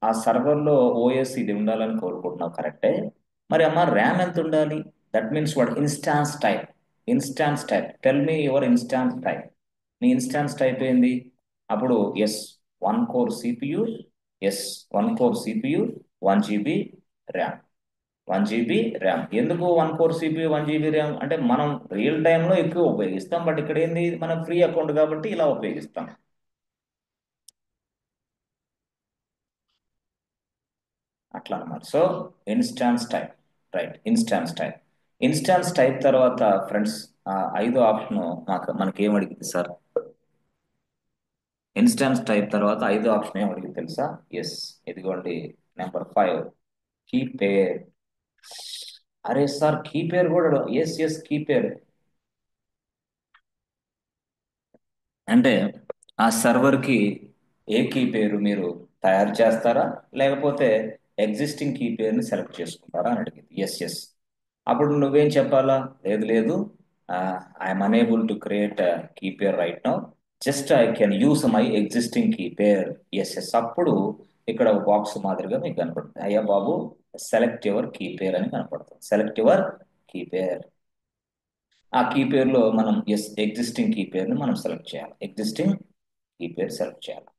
ఆ సర్వర్లో ఓఎస్ ఇది ఉండాలని కోరుకుంటున్నావు, కరెక్టే. మరి అమ్మ ర్యామ్ ఎంత ఉండాలి? That means what? Instance type. Instance type, tell me your instance type. నీ ఇన్స్టాన్స్ టైప్ ఏంది? అప్పుడు yes, 1 core CPU. Yes, 1 core CPU, 1 GB RAM. 1 GB RAM. ఎందుకు 1 కోర్ సిపియు 1 GB ర్యామ్ అంటే మనం రియల్ టైంలో ఎక్కువ ఉపయోగిస్తాం, బట్ ఇక్కడ ఏంది, మనం ఫ్రీ అకౌంట్ కాబట్టి ఇలా ఉపయోగిస్తాం. అట్లా అన్నమాట. So instance type, right, instance type. Instance type తర్వాత ఫ్రెండ్స్, ఐదో ఆప్షన్ మనకి ఏం అడిగింది సార్? ఇన్స్టాన్స్ టైప్ తర్వాత ఐదో ఆప్షన్ ఏం అడిగింది తెలుసా? ఎస్, ఇదిగోండి, నెంబర్ 5, కీ పేర్. అరే సార్, కీ పేర్ కూడా? Yes yes, key pair. అంటే ఆ సర్వర్కి ఏ కీ పేరు మీరు తయారు చేస్తారా, లేకపోతే ఎగ్జిస్టింగ్ కీ పేరుని సెలెక్ట్ చేసుకుంటారా అని అడిగింది. Yes yes. అప్పుడు నువ్వేం చెప్పాలా? లేదు లేదు, I'm unable to create key pair right now, just I can use my existing key pair. Yes yes. అప్పుడు ఇక్కడ ఒక బాక్స్ మాదిరిగా మీకు కనపడుతుంది, అయ్యా బాబు సెలెక్ట్ యువర్ కీ పేర్ అని కనపడుతుంది. Select your key pair. ఆ కీ పేరులో మనం ఎస్, ఎగ్జిస్టింగ్ కీ పేరుని మనం సెలెక్ట్ చేయాలి. ఎగ్జిస్టింగ్ కీ పేరు సెలెక్ట్ చేయాలి.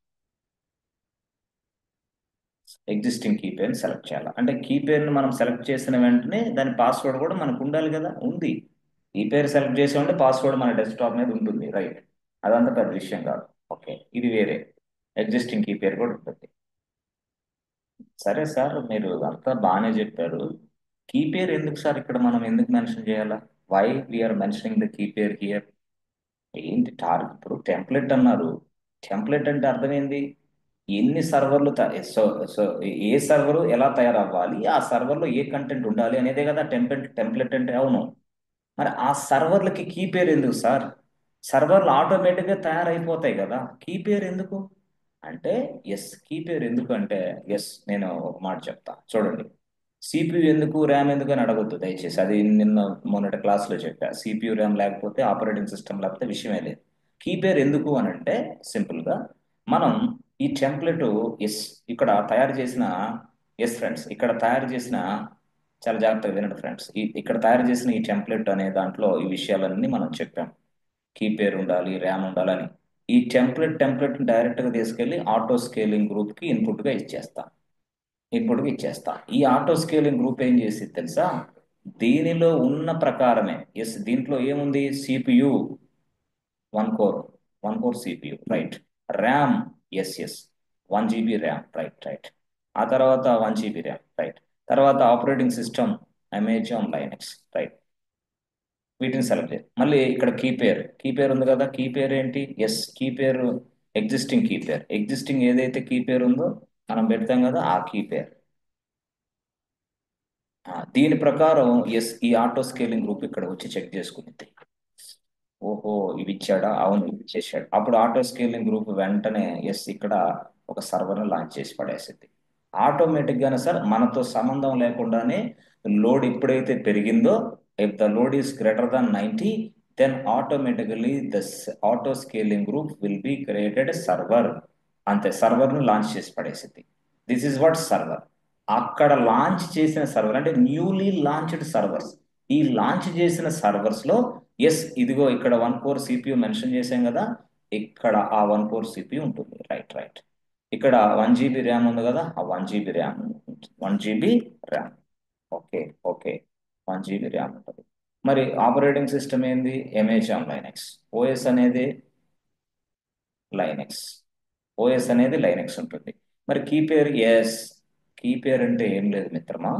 ఎగ్జిస్టింగ్ కీ పేరుని సెలెక్ట్ చేయాలి. అంటే కీ పేరుని మనం సెలెక్ట్ చేసిన వెంటనే దాని పాస్వర్డ్ కూడా మనకు ఉండాలి కదా, ఉంది. కీ పేరు సెలెక్ట్ చేసామంటే పాస్వర్డ్ మన డెస్క్టాప్ మీద ఉంటుంది, రైట్. అదంతా పెద్ద విషయం కాదు. ఓకే, ఇది వేరే. ఎగ్జిస్టింగ్ కీ పేరు కూడా ఉంటుంది. సరే సార్, మీరు అంతా బాగానే చెప్పారు. కీ పేరు ఎందుకు సార్ ఇక్కడ మనం ఎందుకు మెన్షన్ చేయాలా? Why we are mentioning the key pair here? ఏంటి టార్గెట్? ఇప్పుడు టెంప్లెట్ అన్నారు, టెంప్లెట్ అంటే అర్థం ఏంది? ఎన్ని సర్వర్లు సో సో ఏ సర్వర్ ఎలా తయారవ్వాలి, ఆ సర్వర్లో ఏ కంటెంట్ ఉండాలి అనేదే కదా టెంప్లెట్. టెంప్లెట్ అంటే అవును. మరి ఆ సర్వర్లకి కీ పేరు ఎందుకు సార్? సర్వర్లు ఆటోమేటిక్గా తయారైపోతాయి కదా, కీ పేరు ఎందుకు? అంటే ఎస్, కీ పేరు ఎందుకు అంటే ఎస్, నేను ఒక మాట చెప్తా చూడండి. సిపియు ఎందుకు, ర్యామ్ ఎందుకు అని అడగొద్దు దయచేసి, అది నిన్న మొన్నటి క్లాస్లో చెప్పా. సిపియు ర్యామ్ లేకపోతే ఆపరేటింగ్ సిస్టమ్ లేకపోతే విషయమే లేదు. కీ పేరు ఎందుకు అని అంటే సింపుల్గా మనం ఈ టెంప్లెట్, ఎస్, ఇక్కడ తయారు చేసిన, ఎస్ ఫ్రెండ్స్, ఇక్కడ తయారు చేసిన, చాలా జాగ్రత్తగా వినండి ఫ్రెండ్స్, ఇక్కడ తయారు చేసిన ఈ టెంప్లెట్ అనే దాంట్లో ఈ విషయాలన్నీ మనం చెప్పాం. కీ పేరు ఉండాలి, ర్యామ్ ఉండాలని. ఈ టెంప్లెట్ డైరెక్ట్గా తీసుకెళ్లి ఆటో స్కేలింగ్ గ్రూప్కి ఇన్పుట్గా ఇచ్చేస్తా. ఇన్పుట్గా ఇచ్చేస్తా. ఈ ఆటో స్కేలింగ్ గ్రూప్ ఏం చేసి తెలుసా? దీనిలో ఉన్న ప్రకారమే, ఎస్, దీంట్లో ఏముంది? CPU 1 core, 1 core CPU, right. RAM, yes yes, 1 GB RAM, right right. ఆ తర్వాత 1 GB ర్యామ్, రైట్. తర్వాత operating system Amazon Linux, right. వీటిని సెలెక్ట్ చేయాలి. మళ్ళీ ఇక్కడ కీ పేరు, కీ పేరు ఉంది కదా, కీ పేరు ఏంటి? ఎస్, కీ పేరు ఎగ్జిస్టింగ్ కీ పేరు. ఎగ్జిస్టింగ్ ఏదైతే కీ పేరు ఉందో మనం పెడతాం కదా, ఆ కీ పేరు. దీని ప్రకారం ఎస్, ఈ ఆటో స్కేలింగ్ గ్రూప్ ఇక్కడ వచ్చి చెక్ చేసుకుంది. ఓహో, ఇవి ఇచ్చాడా? అవును, ఇవి ఇచ్చేసాడు. అప్పుడు ఆటో స్కేలింగ్ గ్రూప్ వెంటనే ఎస్, ఇక్కడ ఒక సర్వర్ని లాంచ్ చేసి పడేసింది. ఆటోమేటిక్ గానే సార్, మనతో సంబంధం లేకుండానే లోడ్ ఎప్పుడైతే పెరిగిందో, if the load is greater than 90, then automatically the auto scaling group will be created server. అంతే, సర్వర్ను లాంచ్ చేసి పడేసింది. This is what server. అక్కడ లాంచ్ చేసిన సర్వర్ అంటే న్యూలీ లాంచ్డ్ సర్వర్స్. ఈ లాంచ్ చేసిన సర్వర్స్ లో ఎస్ ఇదిగో ఇక్కడ 1 కోర్ సిపియు మెన్షన్ చేసాం కదా, ఇక్కడ ఆ 1 కోర్ సిపియు ఉంటుంది. Right right. ఇక్కడ 1 GB ర్యామ్ ఉంది కదా, ఆ 1 GB RAM, 1 GB RAM. Okay okay, 1 GB RAM ఉంటుంది. మరి ఆపరేటింగ్ సిస్టమ్ ఏంది? ఎమేజాన్ లైనెక్స్. ఓఎస్ అనేది లైనెక్స్. ఓఎస్ అనేది లైనెక్స్ ఉంటుంది. మరి కీ పేరు ఎస్. కీ పేరు అంటే ఏం లేదు మిత్రమా.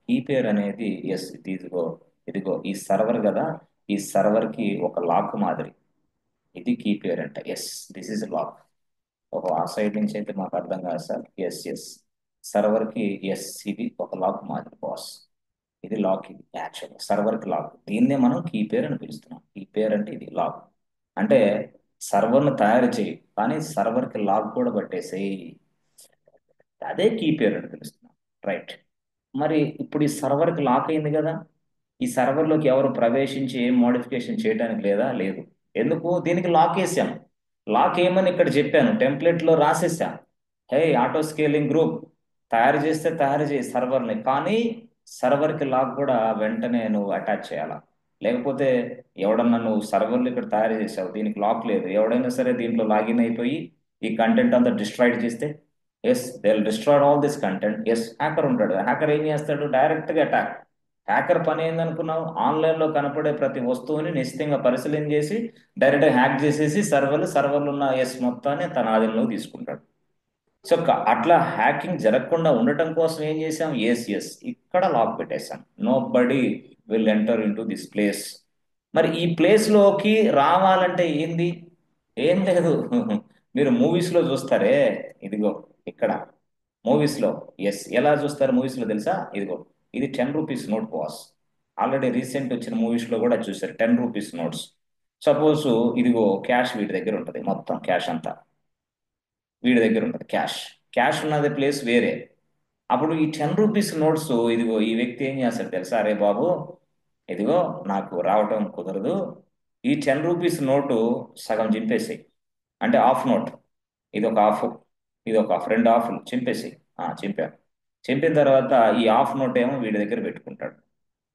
కీ పేరు అనేది ఎస్, ఇదిగో ఇదిగో ఈ సర్వర్ కదా, ఈ సర్వర్ కి ఒక లాక్ మాదిరి. ఇది కీ పేరు అంటే. Yes, this is lock. ఓహో, ఆ సైడ్ నుంచి అయితే మాకు అర్థం కాదు సార్. ఎస్ ఎస్, సర్వర్ కి ఎస్, ఇది ఒక లాక్ మాదిరి బాస్. ఇది లాక్, ఇది యాక్చువల్ సర్వర్ కి లాక్. దీన్నే మనం కీ పేరు అని పిలుస్తున్నాం. కీ పేరు అంటే ఇది లాక్. అంటే సర్వర్ను తయారు చేయి, కానీ సర్వర్ కి లాక్ కూడా పట్టేసేయి. అదే కీ పేరు అని పిలుస్తున్నాం. రైట్. మరి ఇప్పుడు ఈ సర్వర్కి లాక్ అయింది కదా, ఈ సర్వర్లోకి ఎవరు ప్రవేశించి ఏం మోడిఫికేషన్ చేయడానికి లేదా? లేదు. ఎందుకు? దీనికి లాక్ వేసాం. లాక్ ఏమని ఇక్కడ చెప్పాను, టెంప్లెట్ లో రాసేసాం. హే ఆటో స్కేలింగ్ గ్రూప్, తయారు చేస్తే తయారు చేయి సర్వర్ని, కానీ సర్వర్కి లాక్ కూడా వెంటనే నువ్వు అటాచ్ చేయాలా. లేకపోతే ఎవడన్నా నువ్వు సర్వర్లు ఇక్కడ తయారు చేసావు, దీనికి లాక్ లేదు, ఎవడైనా సరే దీంట్లో లాగిన్ అయిపోయి ఈ కంటెంట్ అంతా డిస్ట్రాయిడ్ చేస్తే, yes they will destroyed all this content. Yes, hacker ఉంటాడు. హ్యాకర్ ఏం చేస్తాడు? డైరెక్ట్ గా అటాక్. హ్యాకర్ పని ఏందనుకున్నావు? ఆన్లైన్ లో కనపడే ప్రతి వస్తువుని నిశ్చితంగా పరిశీలన చేసి డైరెక్ట్ హ్యాక్ చేసేసి సర్వర్లు ఉన్న ఎస్ మొత్తాన్ని తన ఆధీనంలో తీసుకుంటాడు. సో అట్లా హ్యాకింగ్ జరగకుండా ఉండటం కోసం ఏం చేసాం? ఎస్ ఎస్, ఇక్కడ లాక్ పెట్టేశాం. Nobody will enter into this place. మరి ఈ ప్లేస్ లోకి రావాలంటే ఏంది? ఏం లేదు. మీరు మూవీస్ లో చూస్తారే, ఇదిగో ఇక్కడ మూవీస్ లో. ఎస్, ఎలా చూస్తారు మూవీస్ లో తెలుసా? ఇదిగో ఇది 10 rupees note boss. Already recent వచ్చిన మూవీస్ లో కూడా చూసారు 10 రూపీస్ నోట్స్. సపోజ్ ఇదిగో క్యాష్ వీడి దగ్గర ఉంటుంది, మొత్తం క్యాష్ అంతా వీడి దగ్గర ఉంటుంది. క్యాష్ క్యాష్ ఉన్నది ప్లేస్ వేరే. అప్పుడు ఈ 10 రూపీస్ నోట్స్, ఇదిగో ఈ వ్యక్తి ఏం చేస్తాడు తెలుసా? అరే బాబు, ఇదిగో నాకు రావటం కుదరదు, ఈ 10 రూపీస్ నోటు సగం చింపేసాయి. అంటే హాఫ్ నోట్, ఇది ఒక హాఫ్, ఇది ఒక హాఫ్, 2 హాఫ్లు చింపేసి. చింపాను. చింపిన తర్వాత ఈ హాఫ్ నోట్ ఏమో వీడి దగ్గర పెట్టుకుంటాడు.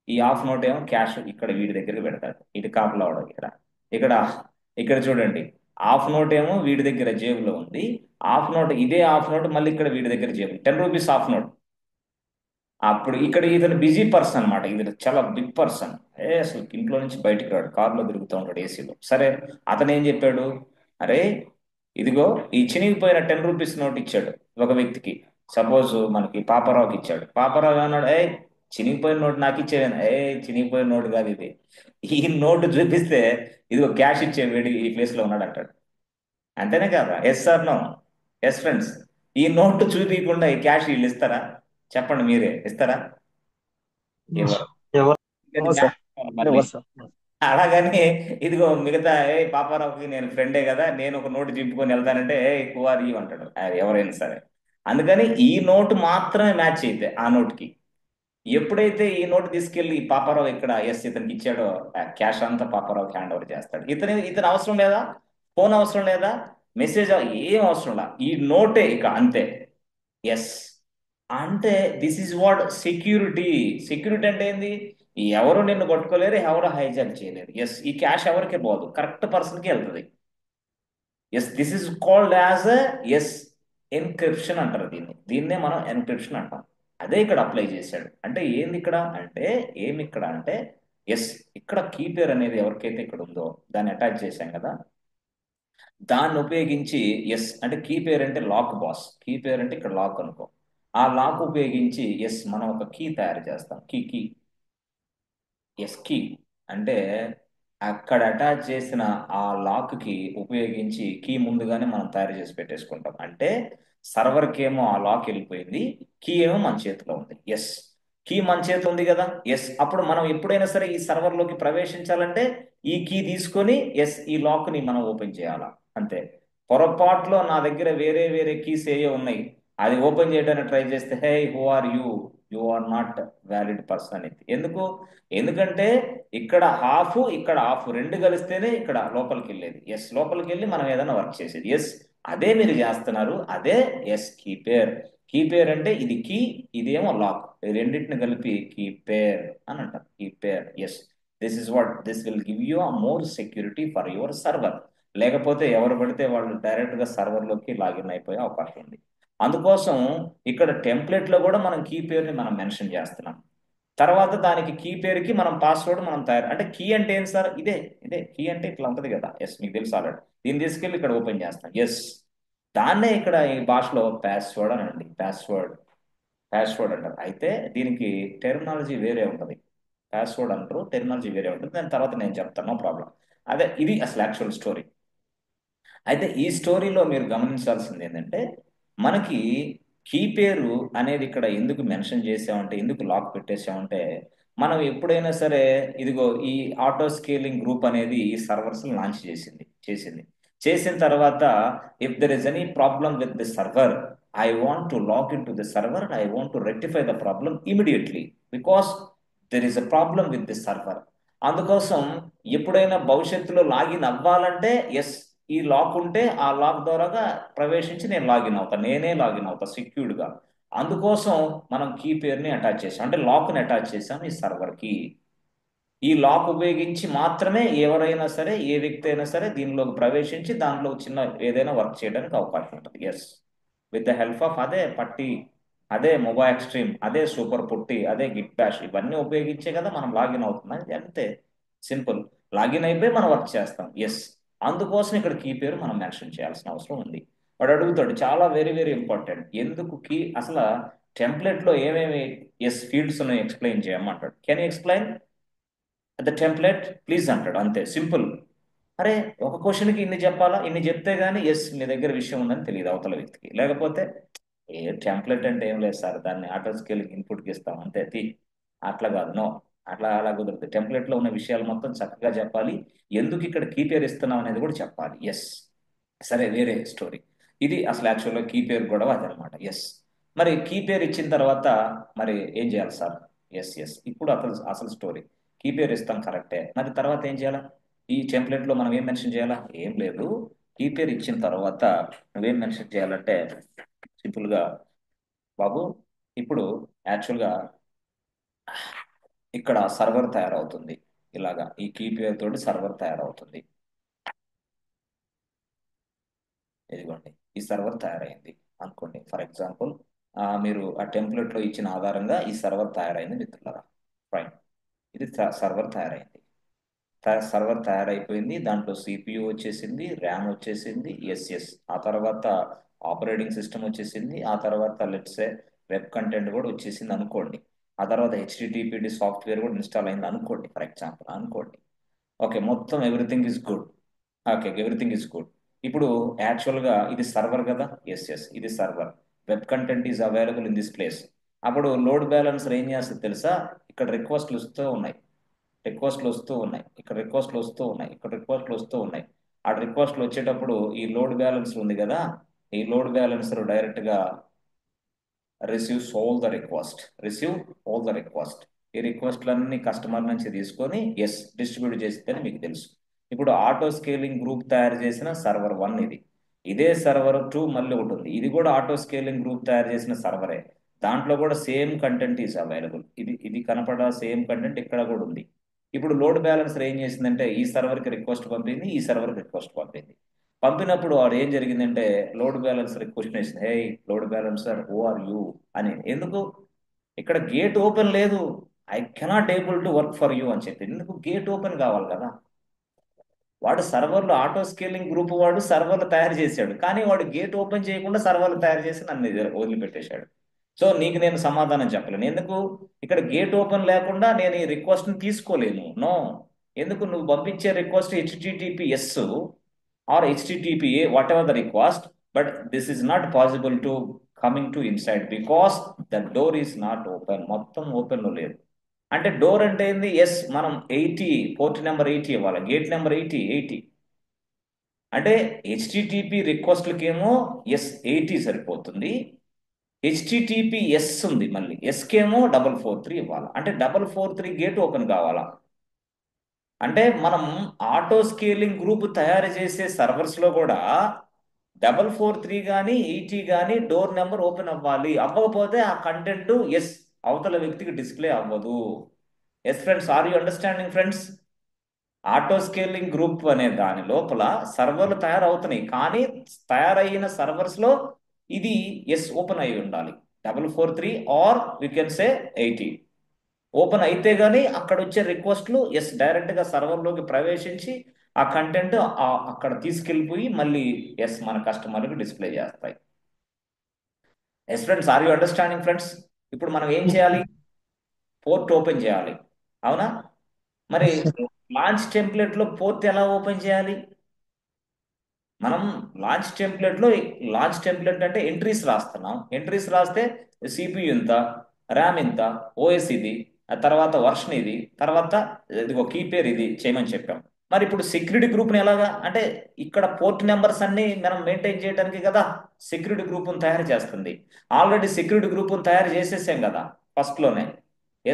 ఈ హాఫ్ నోట్ ఏమో క్యాష్ ఇక్కడ వీడి దగ్గర పెడతాడు. ఇటు కాపలా అవడం ఇక్కడ. ఇక్కడ ఇక్కడ చూడండి, హాఫ్ నోట్ ఏమో వీడి దగ్గర జేబులో ఉంది. హాఫ్ నోట్, ఇదే హాఫ్ నోట్ మళ్ళీ ఇక్కడ వీడి దగ్గర జేబు, 10 రూపీస్ హాఫ్ నోట్. అప్పుడు ఇక్కడ ఇతను బిజీ పర్సన్ అనమాట, ఇది చాలా బిగ్ పర్సన్. అసలు ఇంట్లో నుంచి బయటికి రాడు, కారులో తిరుగుతూ ఉంటాడు ఏసీలో. సరే, అతను ఏం చెప్పాడు? అరే ఇదిగో ఈ చినిగిపోయిన 10 రూపీస్ నోట్ ఇచ్చాడు ఒక వ్యక్తికి. సపోజ్ మనకి పాపారావుకి ఇచ్చాడు. పాపారావు అన్నాడు, చినిగిపోయిన నోట్ నాకు ఇచ్చేది. చినిగిపోయిన నోట్ కాదు ఇది, ఈ నోటు చూపిస్తే ఇదిగో క్యాష్ ఇచ్చే వేడి ఈ ప్లేస్ లో ఉన్నాడు అంటాడు. అంతేనే కదా? Yes sir no? Yes friends, ఈ నోటు చూపించకుండా ఈ క్యాష్ వీళ్ళు ఇస్తారా? చెప్పండి, మీరే ఇస్తారా? ఎవరు? ఎవరు ఎందుకని సార్? మళ్ళీ ఎవరు సార్? అలాగని ఇదిగో మిగతా పాపారావుకి నేను ఫ్రెండే కదా, నేను ఒక నోటు చింపుకొని వెళ్తానంటే హూ ఆర్ యూ అంటాడు ఎవరైనా సరే. అందుకని ఈ నోటు మాత్రమే మ్యాచ్ అయితే ఆ నోటుకి. ఎప్పుడైతే ఈ నోటు తీసుకెళ్లి ఈ పాపారావు ఇక్కడ ఎస్ ఇతనికి ఇచ్చాడో, క్యాష్ అంతా పాపారావుకి హ్యాండ్ ఓవర్ చేస్తాడు. ఇతని అవసరం లేదా, ఫోన్ అవసరం లేదా, మెసేజ్ ఏం అవసరం లేదా, ఈ నోటే ఇక అంతే. ఎస్, అంటే this is what security. Security అంటే ఏంది? ఎవరు నిన్ను పట్టుకోలేరు, ఎవరు హైజాక్ చేయలేరు. ఎస్, ఈ క్యాష్ ఎవరికి పోదు, కరెక్ట్ పర్సన్కి వెళ్తుంది. Yes, this is called as yes encryption అంటారు దీన్ని. దీన్నే మనం ఎన్క్రిప్షన్ అంటాం. అదే ఇక్కడ అప్లై చేశాడు. అంటే ఏంది ఇక్కడ అంటే, ఏమి ఇక్కడ అంటే, ఎస్ ఇక్కడ కీ పేర్ అనేది ఎవరికైతే ఇక్కడ ఉందో దాన్ని అటాచ్ చేశాం కదా, దాన్ని ఉపయోగించి ఎస్ అంటే కీ పేర్ అంటే లాక్ బాస్. కీ పేర్ అంటే ఇక్కడ లాక్ అనుకో. ఆ లాక్ ఉపయోగించి ఎస్ మనం ఒక కీ తయారు చేస్తాం. కీ కీ ఎస్ కీ అంటే అక్కడ అటాచ్ చేసిన ఆ లాక్ కి ఉపయోగించి కీ ముందుగానే మనం తయారు చేసి పెట్టేసుకుంటాం. అంటే సర్వర్కి ఏమో ఆ లాక్ వెళ్ళిపోయింది, కీ ఏమో మన చేతిలో ఉంది. ఎస్, కీ మన చేతిలో ఉంది కదా. ఎస్, అప్పుడు మనం ఎప్పుడైనా సరే ఈ సర్వర్ లోకి ప్రవేశించాలంటే ఈ కీ తీసుకొని ఎస్ ఈ లాక్ ని మనం ఓపెన్ చేయాలా, అంతే. పొరపాట్లో నా దగ్గర వేరే వేరే కీస్ ఏవో ఉన్నాయి, అది ఓపెన్ చేయడానికి ట్రై చేస్తే hey who are you, you are not valid person అనేది. ఎందుకు? ఎందుకంటే ఇక్కడ హాఫ్ ఇక్కడ హాఫ్ రెండు కలిస్తేనే ఇక్కడ లోపలికి వెళ్ళేది. ఎస్, లోపలికి వెళ్ళి మనం ఏదైనా వర్క్ చేసేది. ఎస్, అదే మీరు చేస్తున్నారు. అదే yes key pair. Key pair అంటే ఇది కీ, ఇదేమో లాక్, రెండింటిని కలిపి కీ పేర్ అని అంటారు. Key pair, yes, this is what this will give you a more security for your server. లేకపోతే ఎవరు పడితే వాళ్ళు డైరెక్ట్ గా సర్వర్ లోకి లాగిన్ అయిపోయే అవకాశం ఉంది. అందుకోసం ఇక్కడ టెంప్లెట్ లో కూడా మనం కీ పేరుని మనం మెన్షన్ చేస్తున్నాం. తర్వాత దానికి కీ పేరుకి మనం పాస్వర్డ్ మనం తయారు, అంటే కీ అంటే ఏంటి సార్, ఇదే ఇదే కీ అంటే ఇట్లా ఉంటది కదా, ఎస్ మీకు తెలుసు ఆల్రెడీ. దీన్ని తీసుకెళ్ళి ఇక్కడ ఓపెన్ చేస్తాం, ఎస్, దాన్నే ఇక్కడ ఈ భాషలో పాస్వర్డ్ అని అండి. పాస్వర్డ్, పాస్వర్డ్ అంటారు. అయితే దీనికి టెర్మినాలజీ వేరే ఉంటుంది. పాస్వర్డ్ అంటారు, టెర్మినాలజీ వేరే ఉంటుంది, దాని తర్వాత నేను చెప్తాను, నో ప్రాబ్లం. అదే ఇది అసలు యాక్చువల్ స్టోరీ. అయితే ఈ స్టోరీలో మీరు గమనించాల్సింది ఏంటంటే, మనకి కీ పేరు అనేది ఇక్కడ ఎందుకు మెన్షన్ చేసామంటే, ఎందుకు లాక్ పెట్టేసామంటే, మనం ఎప్పుడైనా సరే ఇదిగో ఈ ఆటో స్కేలింగ్ గ్రూప్ అనేది ఈ సర్వర్స్ లాంచ్ చేసింది. చేసిన తర్వాత if there is any problem with the server, I want to lock in to the server, I want to rectify the problem immediately because there is a problem with the server. అందుకోసం ఎప్పుడైనా భవిష్యత్తులో లాగిన్ అవ్వాలంటే, ఎస్, ఈ లాక్ ఉంటే ఆ లాక్ ద్వారాగా ప్రవేశించి నేను లాగిన్ అవుతా, నేనే లాగిన్ అవుతా సెక్యూర్డ్ గా. అందుకోసం మనం కీ పేరుని అటాచ్ చేసాం, అంటే లాక్ ని అటాచ్ చేసాం ఈ సర్వర్ కి. ఈ లాక్ ఉపయోగించి మాత్రమే ఎవరైనా సరే, ఏ వ్యక్తి అయినా సరే దీనిలోకి ప్రవేశించి దాంట్లో చిన్న ఏదైనా వర్క్ చేయడానికి అవకాశం ఉంటుంది. Yes, with the help of అదే పట్టి, అదే మొబైల్ ఎక్స్ట్రీమ్, అదే సూపర్ పుట్టి, అదే గిట్ బ్యాష్, ఇవన్నీ ఉపయోగించే కదా మనం లాగిన్ అవుతున్నాం. ఇది అంతే సింపుల్. లాగిన్ అయిపోయి మనం వర్క్ చేస్తాం, ఎస్. అందుకోసం ఇక్కడ కీ పేరు మనం మెన్షన్ చేయాల్సిన అవసరం ఉంది. వాడు అడుగుతాడు, చాలా వెరీ వెరీ ఇంపార్టెంట్, ఎందుకు కీ అసలు టెంప్లెట్ లో ఏమేమి ఎస్ ఫీల్డ్స్ ఉన్నాయి ఎక్స్ప్లెయిన్ చేయమంటాడు. Can you explain the template please అంటాడు, అంతే సింపుల్. అరే, ఒక క్వశ్చన్కి ఇన్ని చెప్పాలా, ఇన్ని చెప్తే గానీ ఎస్ మీ దగ్గర విషయం ఉందని తెలియదు అవతల వ్యక్తికి. లేకపోతే ఏ టెంప్లెట్ అంటే ఏం లేదు సార్, దాన్ని ఆటో స్కేల్ ఇన్పుట్కి ఇస్తాం అంతే తీ, అట్లా కాదు, నో, అలా కుదరదు. టెంప్లెట్ లో ఉన్న విషయాలు మొత్తం చక్కగా చెప్పాలి, ఎందుకు ఇక్కడ కీ పేరు ఇస్తున్నాం అనేది కూడా చెప్పాలి. ఎస్, సరే వేరే స్టోరీ. ఇది అసలు యాక్చువల్గా కీ పేరు గొడవ అదనమాట. ఎస్, మరి కీ పేరు ఇచ్చిన తర్వాత మరి ఏం చేయాలి సార్? ఎస్ ఇప్పుడు అసలు అసలు స్టోరీ. కీ పేరు ఇస్తాం కరెక్టే, మరి తర్వాత ఏం చేయాలా? ఈ టెంప్లెట్ లో మనం ఏం మెన్షన్ చేయాలా? ఏం లేదు, కీ పేరు ఇచ్చిన తర్వాత నువ్వేం మెన్షన్ చేయాలంటే సింపుల్ గా, బాబు ఇప్పుడు యాక్చువల్గా ఇక్కడ సర్వర్ తయారవుతుంది, ఇలాగా ఈ కీ పేరు తోటి సర్వర్ తయారవుతుంది. ఇదిగోండి, ఈ సర్వర్ తయారైంది అనుకోండి ఫర్ ఎగ్జాంపుల్. మీరు ఆ టెంప్లెట్ లో ఇచ్చిన ఆధారంగా ఈ సర్వర్ తయారైంది మిత్రులారా. ఫైన్, ఇది సర్వర్ తయారైంది. సర్వర్ తయారైపోయింది, దాంట్లో సిపియు వచ్చేసింది, ర్యామ్ వచ్చేసింది, ఎస్, ఆ తర్వాత ఆపరేటింగ్ సిస్టమ్ వచ్చేసింది, ఆ తర్వాత లెట్సే వెబ్ కంటెంట్ కూడా వచ్చేసింది అనుకోండి, ఆ తర్వాత హెచ్టిటిపిడి సాఫ్ట్వేర్ కూడా ఇన్స్టాల్ అయింది అనుకోండి ఫర్ ఎగ్జాంపుల్, అనుకోండి. ఓకే, మొత్తం everything is good. Okay, everything is good. ఇప్పుడు యాక్చువల్గా ఇది సర్వర్ కదా, ఎస్ ఇది server. Web content is available in this place. అప్పుడు లోడ్ బ్యాలెన్సర్ ఏం చేస్తుంది తెలుసా? ఇక్కడ రిక్వెస్ట్లు వస్తూ ఉన్నాయి, రిక్వెస్ట్లు వస్తూ ఉన్నాయి, ఇక్కడ రిక్వెస్ట్లు వస్తూ ఉన్నాయి, ఇక్కడ రిక్వెస్ట్లు వస్తూ ఉన్నాయి. ఆ రిక్వెస్ట్లు వచ్చేటప్పుడు ఈ లోడ్ బ్యాలెన్సర్ ఉంది కదా, ఈ లోడ్ బ్యాలెన్సర్ డైరెక్ట్ గా receives all the request, receive all the request. ఈ రిక్వెస్ట్లన్నీ కస్టమర్ నుంచి తీసుకొని ఎస్ డిస్ట్రిబ్యూట్ చేస్తుందని మీకు తెలుసు. ఇప్పుడు ఆటో స్కేలింగ్ గ్రూప్ తయారు చేసిన సర్వర్ 1 ఇది. ఇదే సర్వర్ 2 మళ్ళీ ఒకటి ఉంది, ఇది కూడా ఆటో స్కేలింగ్ గ్రూప్ తయారు చేసిన సర్వరే. దాంట్లో కూడా సేమ్ కంటెంట్ ఈజ్ అవైలబుల్, ఇది ఇది కనపడ సేమ్ కంటెంట్ ఇక్కడ కూడా ఉంది. ఇప్పుడు లోడ్ బ్యాలెన్సర్ ఏం చేసిందంటే ఈ సర్వర్కి రిక్వెస్ట్ పంపింది, ఈ సర్వర్కి రిక్వెస్ట్ పంపింది. పంపినప్పుడు వాడు ఏం జరిగిందంటే లోడ్ బ్యాలెన్సర్ క్వశ్చన్ వేసింది, hey load balancer who are you అని. ఎందుకు? ఇక్కడ గేట్ ఓపెన్ లేదు, I cannot able to work for you అని చెప్పి. ఎందుకు? గేట్ ఓపెన్ కావాలి కదా. వాడు సర్వర్లు ఆటో స్కేలింగ్ గ్రూప్ వాడు సర్వర్లు తయారు చేశాడు, కానీ వాడు గేట్ ఓపెన్ చేయకుండా సర్వర్లు తయారు చేసి నన్ను వదిలిపెట్టేశాడు. సో నీకు నేను సమాధానం చెప్పలేను. ఎందుకు? ఇక్కడ గేట్ ఓపెన్ లేకుండా నేను ఈ రిక్వెస్ట్ ని తీసుకోలేను, నో. ఎందుకు? నువ్వు పంపించే request HTTPS or HTTP whatever the request, but this is not possible to coming to inside because the door is not open. మొత్తం ఓపెన్ లో లేదు. అంటే డోర్ అంటే ఏంది? ఎస్, మనం 80 పోర్ట్ నెంబర్ 80 ఇవ్వాలి, గేట్ నెంబర్ 80. అంటే హెచ్టిటిపి రిక్వెస్ట్లకేమో ఎస్ 80 సరిపోతుంది, హెచ్టిటిపిఎస్ ఉంది మళ్ళీ ఎస్కేమో 443 ఇవ్వాలి, అంటే 443 గేట్ ఓపెన్ కావాలా. అంటే మనం ఆటో స్కేలింగ్ గ్రూప్ తయారు చేసే సర్వర్స్ లో కూడా 443 కానీ 80 కానీ డోర్ నెంబర్ ఓపెన్ అవ్వాలి. అవ్వకపోతే ఆ కంటెంట్ ఎస్ అవతల వ్యక్తికి డిస్ప్లే అవ్వదు. Yes friends, are you understanding friends? Auto scaling group అనే దాని లోపల సర్వర్లు తయారవుతున్నాయి, కానీ తయారయిన సర్వర్స్ లో ఇది ఎస్ ఓపెన్ అయి ఉండాలి. 443 or you can say 80 open అయితే గానీ అక్కడ వచ్చే రిక్వెస్ట్లు ఎస్ డైరెక్ట్ గా సర్వర్ లోకి ప్రవేశించి ఆ కంటెంట్ అక్కడ తీసుకెళ్ళిపోయి మళ్ళీ ఎస్ మన కస్టమర్కి డిస్ప్లే చేస్తాయి. Yes friends, are you understanding friends? ఇప్పుడు మనం ఏం Yes, చేయాలి? sir. పోర్ట్ ఓపెన్ చేయాలి, అవునా? మరి Yes, sir. లాంచ్ టెంప్లెట్ లో పోర్ట్ ఎలా ఓపెన్ చేయాలి? మనం లాంచ్ టెంప్లెట్ అంటే ఎంట్రీస్ రాస్తున్నాం. ఎంట్రీస్ రాస్తే సిపియు ఇంత, ర్యామ్ ఇంత, ఓఎస్ ఇది, ఆ తర్వాత వర్షన్ ఇది, తర్వాత ఇదిగో కీ పేరు ఇది చేయమని చెప్పాం. మరి ఇప్పుడు సెక్యూరిటీ గ్రూప్ని ఎలాగా అంటే ఇక్కడ పోర్ట్ నెంబర్స్ అన్ని మనం మెయింటైన్ చేయడానికి కదా సెక్యూరిటీ గ్రూప్ను తయారు చేస్తుంది. ఆల్రెడీ సెక్యూరిటీ గ్రూప్ను తయారు చేసేసాం కదా ఫస్ట్ లోనే.